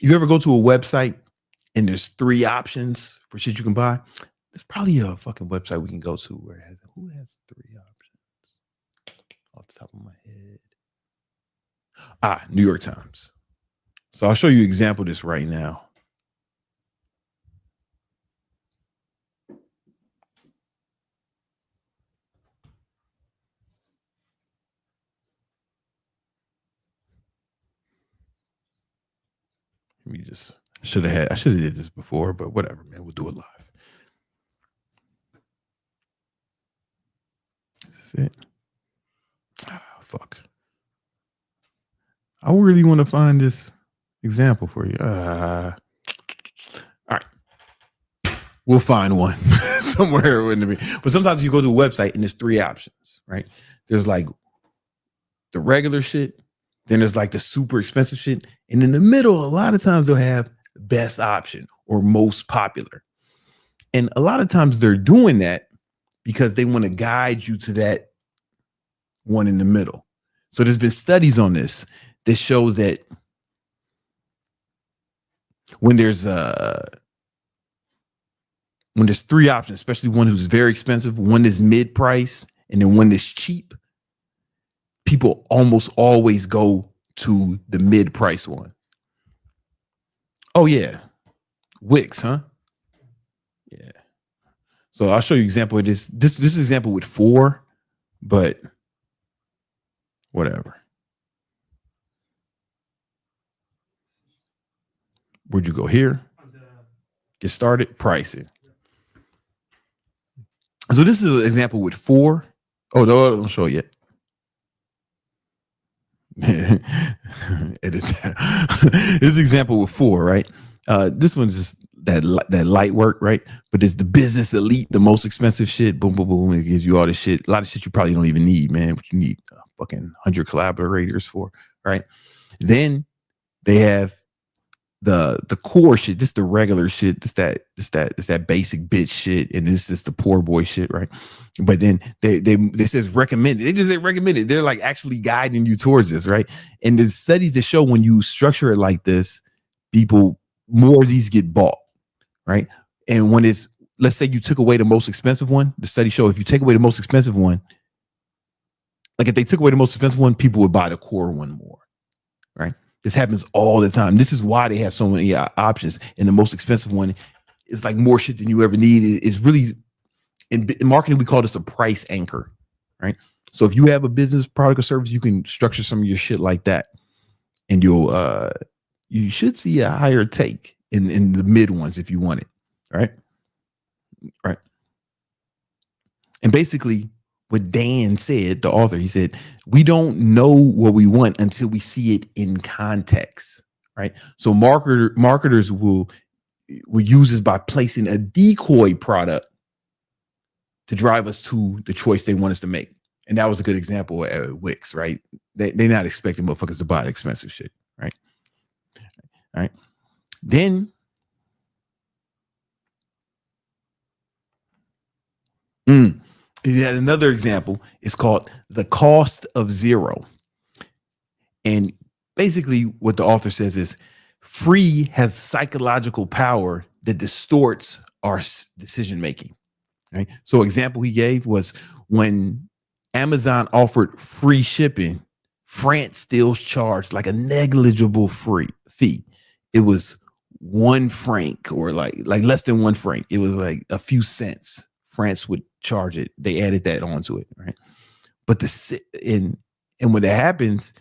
you ever go to a website and there's 3 options for shit you can buy? There's probably a fucking website we can go to where who has 3 options off the top of my head. New York Times. So I'll show you an example of this right now. I should have did this before, but whatever, man. We'll do it live. Is this it? Fuck. I really want to find this example for you. All right. We'll find one somewhere. But sometimes you go to a website and there's 3 options, right? There's like the regular shit. Then there's like the super expensive shit. And in the middle, a lot of times they'll have best option or most popular. And a lot of times they're doing that because they want to guide you to that one in the middle. So there's been studies on this that show that when there's three options, especially one who's very expensive, one is mid-price, and then one that's cheap, people almost always go to the mid-price one. Oh yeah, Wix, huh? Yeah. So I'll show you an example of this. This is an example with 4, but whatever. Where'd you go here? Get started, pricing. So this is an example with 4. Oh, no, I don't show it yet. Edit that. This example with 4, right? This one's just that light work, right? But it's the business elite, the most expensive shit. Boom, boom, boom. It gives you all this shit. A lot of shit you probably don't even need, man. What you need fucking 100 collaborators for, right? Then they have the core shit. This the regular shit. This that basic bitch shit, and this is the poor boy shit, right? But then they says recommended. They just say recommended. They're like actually guiding you towards this, right? And there's studies that show when you structure it like this, people more of these get bought, right? And when it's, let's say you took away the most expensive one, the studies show if you take away the most expensive one, like if they took away the most expensive one, people would buy the core one more, right? This happens all the time. This is why they have so many options. And the most expensive one is like more shit than you ever need. It's really, in marketing, we call this a price anchor, right? So if you have a business, product, or service, you can structure some of your shit like that, and you should see a higher take in the mid ones if you want it, right? Right. And basically, what Dan said, the author, he said, we don't know what we want until we see it in context, right? So marketers will use this by placing a decoy product to drive us to the choice they want us to make. And that was a good example at Wix, right? They're not expecting motherfuckers to buy the expensive shit, right? All right. Then another example is called the cost of zero. And basically what the author says is free has psychological power that distorts our decision making. Right. So example he gave was when Amazon offered free shipping, France still charged like a negligible fee. It was 1 franc or like less than 1 franc. It was like a few cents. France would charge it. They added that onto it, right? But and when that happens,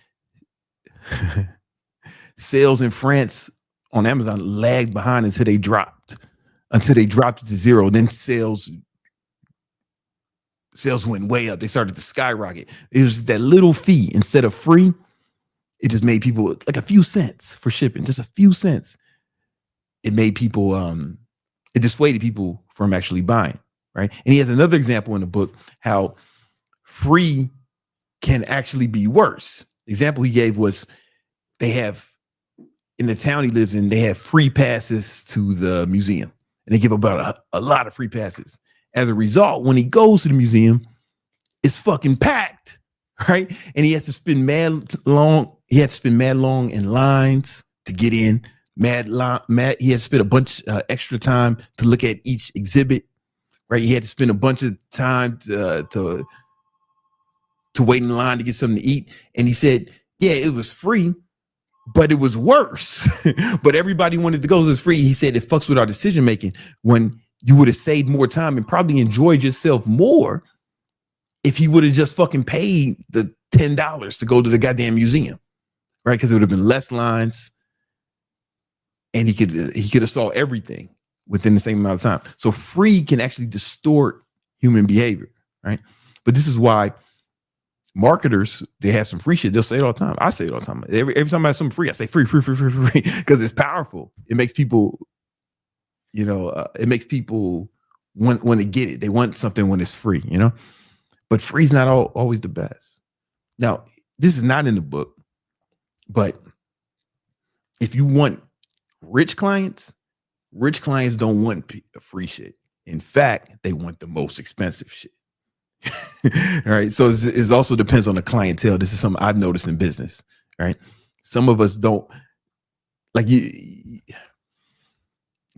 sales in France on Amazon lagged behind until they dropped it to zero. Then sales went way up. They started to skyrocket. It was that little fee instead of free. It just made people like a few cents for shipping, just a few cents. It made people, it dissuaded people from actually buying, right? And he has another example in the book how free can actually be worse. The example he gave was they have, in the town he lives in, they have free passes to the museum. And they give about a lot of free passes. As a result, when he goes to the museum, it's fucking packed, right? And he has to spend mad long in lines to get in. He has to spend a bunch extra time to look at each exhibit, right? He had to spend a bunch of time to wait in line to get something to eat. And he said, yeah, it was free, but it was worse. But everybody wanted to go. It was free. He said it fucks with our decision making when you would have saved more time and probably enjoyed yourself more if he would have just fucking paid the $10 to go to the goddamn museum, right? Because it would have been less lines, and he could have saw everything within the same amount of time. So free can actually distort human behavior, right? But this is why marketers, they have some free shit. They'll say it all the time. I say it all the time. Every time I have something free, I say free, because it's powerful. It makes people, it makes people want to get it. They want something when it's free, but free's not always the best. Now, this is not in the book, but if you want rich clients don't want free shit. In fact, they want the most expensive shit. All right. So it also depends on the clientele. This is something I've noticed in business. Right. Some of us don't like you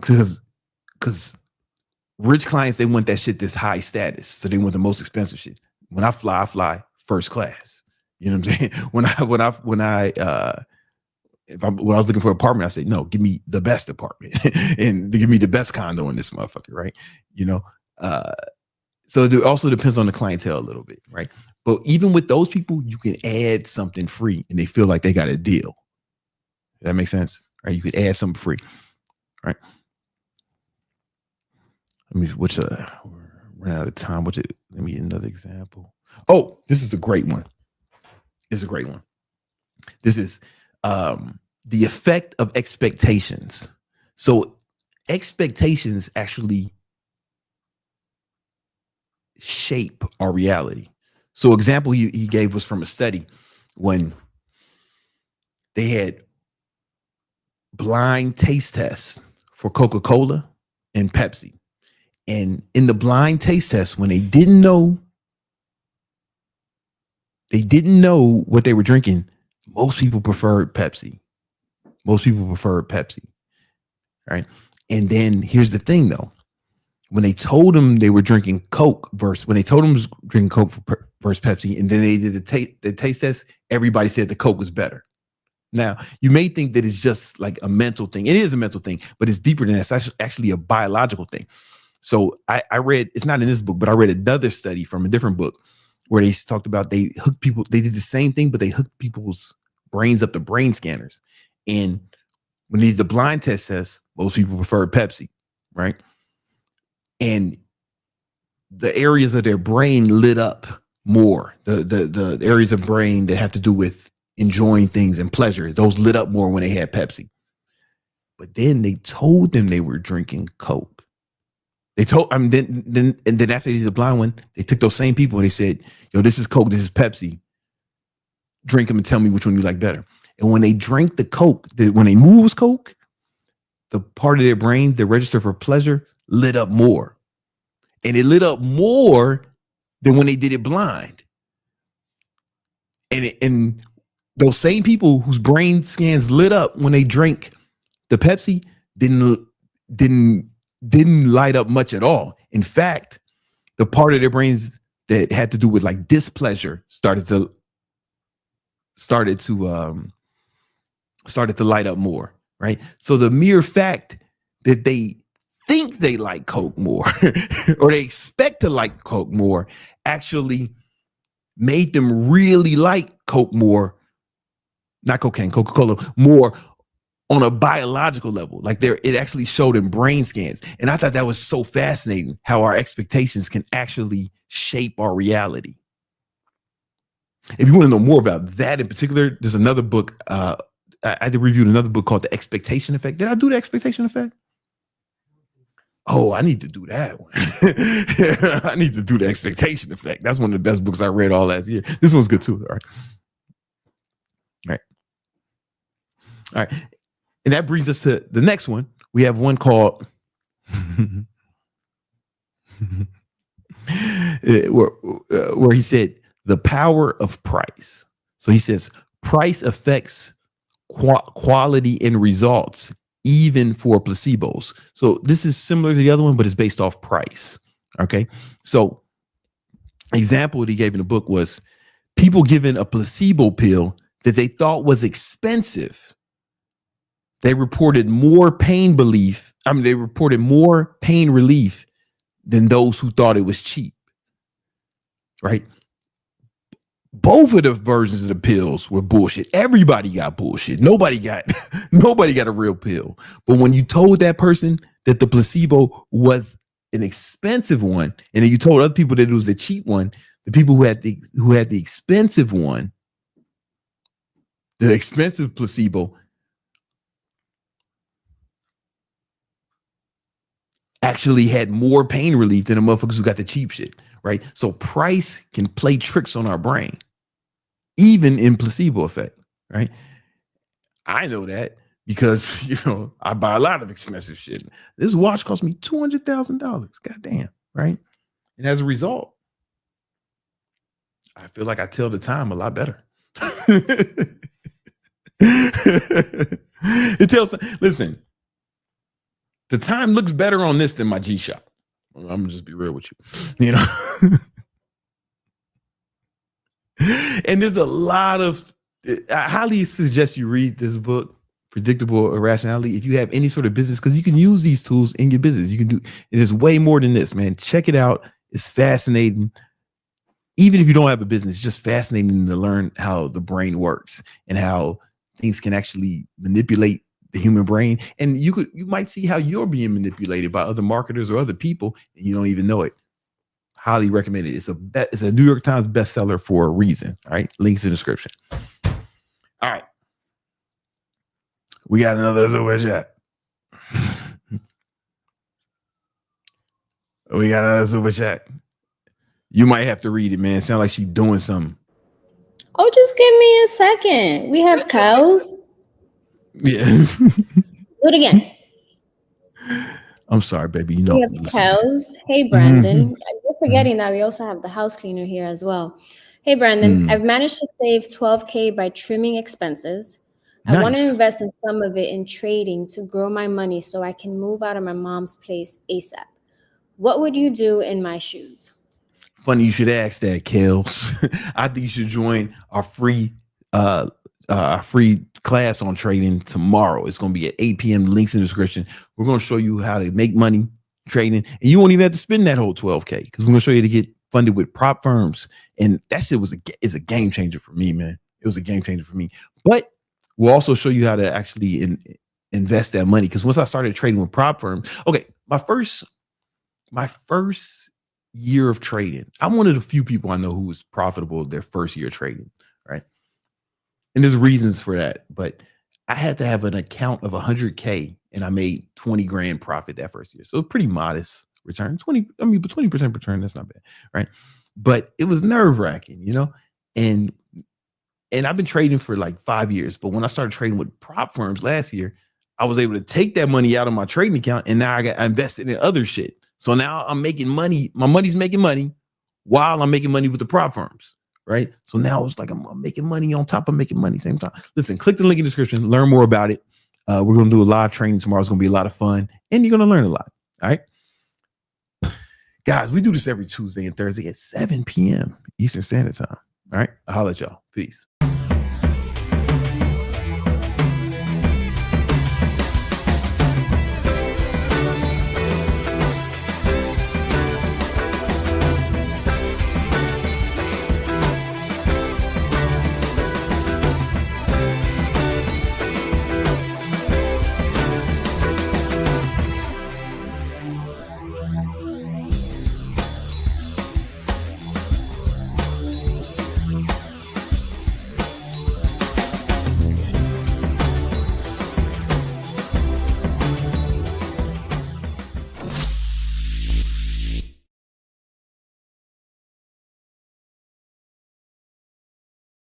because rich clients, they want that shit that's high status. So they want the most expensive shit. When I fly first class. You know what I'm saying? When I was looking for an apartment, I said, no, give me the best apartment and give me the best condo in this motherfucker, right? You know, so it also depends on the clientele a little bit, right? But even with those people, you can add something free and they feel like they got a deal. That makes sense, right? You could add something free, right? Let me, run out of time. Let me get another example. Oh, this is a great one. This is the effect of expectations. So expectations actually shape our reality. So example he gave was from a study when they had blind taste tests for Coca-Cola and Pepsi. And in the blind taste test, when they didn't know what they were drinking, most people preferred Pepsi. Right? And then here's the thing though. When they told them they were drinking Coke versus drinking Coke versus Pepsi, and then they did the taste test, everybody said the Coke was better. Now, you may think that it's just like a mental thing. It is a mental thing, but it's deeper than that. It's actually a biological thing. So I read, it's not in this book, but I read another study from a different book where they talked about they did the same thing, but they hooked people's brains up to brain scanners. And when they did the blind test, most people preferred Pepsi, right? And the areas of their brain lit up more. The areas of brain that have to do with enjoying things and pleasure, those lit up more when they had Pepsi. But then they told them they were drinking Coke. Then after they did the blind one, they took those same people and they said, yo, this is Coke, this is Pepsi. Drink them and tell me which one you like better. And when they drank the Coke, when they knew it was Coke, the part of their brains that register for pleasure lit up more. And it lit up more than when they did it blind. And those same people whose brain scans lit up when they drank the Pepsi didn't light up much at all. In fact, the part of their brains that had to do with like displeasure started to light up more, right? So the mere fact that they think they like Coke more or they expect to like Coke more actually made them really like Coke more, not cocaine, Coca-Cola, more on a biological level. Like it actually showed in brain scans. And I thought that was so fascinating how our expectations can actually shape our reality. If you want to know more about that in particular, there's another book. I reviewed another book called The Expectation Effect. Did I do The Expectation Effect? Oh, I need to do that one. I need to do The Expectation Effect. That's one of the best books I read all last year. This one's good too. All right. And that brings us to the next one. We have one called where he said the power of price. So he says price affects quality and results, even for placebos. So this is similar to the other one, but it's based off price. Okay. So example that he gave in the book was people given a placebo pill that they thought was expensive. They reported more pain relief than those who thought it was cheap. Right? Both of the versions of the pills were bullshit. Everybody got bullshit. Nobody got a real pill. But when you told that person that the placebo was an expensive one, and then you told other people that it was a cheap one, the people who had the expensive one, the expensive placebo, actually had more pain relief than the motherfuckers who got the cheap shit, right? So price can play tricks on our brain, even in placebo effect, right? I know that because, I buy a lot of expensive shit. This watch cost me $200,000. Goddamn, right? And as a result, I feel like I tell the time a lot better. It tells, listen, the time looks better on this than my G-Shock. I'm gonna just be real with you, you know. And there's a lot of, I highly suggest you read this book, Predictable Irrationality, if you have any sort of business, because you can use these tools in your business. You can do, it is way more than this, man. Check it out. It's fascinating. Even if you don't have a business, it's just fascinating to learn how the brain works and how things can actually manipulate the human brain. And you might see how you're being manipulated by other marketers or other people, and you don't even know it. Highly recommend it. It's a New York Times bestseller for a reason. All right. Links in the description. All right. We got another super chat. We got another super chat. You might have to read it, man. Sound like she's doing something. Oh, just give me a second. We have cows. Yeah. Do it again. I'm sorry, baby. You know. We have cows. Hey, Brandon. You're forgetting that we also have the house cleaner here as well. Hey, Brandon. I've managed to save $12K by trimming expenses. I want to invest in some of it in trading to grow my money so I can move out of my mom's place ASAP. What would you do in my shoes? Funny you should ask that, Kels. I think you should join our free class on trading tomorrow. It's going to be at 8 p.m. Links in the description. We're going to show you how to make money trading, and you won't even have to spend that whole $12K because we're going to show you to get funded with prop firms. And that shit is a game changer for me, man. It was a game changer for me. But we'll also show you how to actually invest that money. Because once I started trading with prop firms, okay, my first year of trading, I'm one of the few people I know who was profitable their first year of trading, right? And there's reasons for that, but I had to have an account of 100K and I made 20 grand profit that first year. So pretty modest return, 20% return, that's not bad, right? But it was nerve wracking, you know? And I've been trading for like 5 years, but when I started trading with prop firms last year, I was able to take that money out of my trading account and now I invested in other shit. So now I'm making money. My money's making money while I'm making money with the prop firms, right? So now it's like I'm making money on top of making money same time. Listen, click the link in the description, learn more about it. We're going to do a live training tomorrow. It's going to be a lot of fun and you're going to learn a lot. All right. Guys, we do this every Tuesday and Thursday at 7 p.m. Eastern Standard Time. All right. I'll holler at y'all. Peace.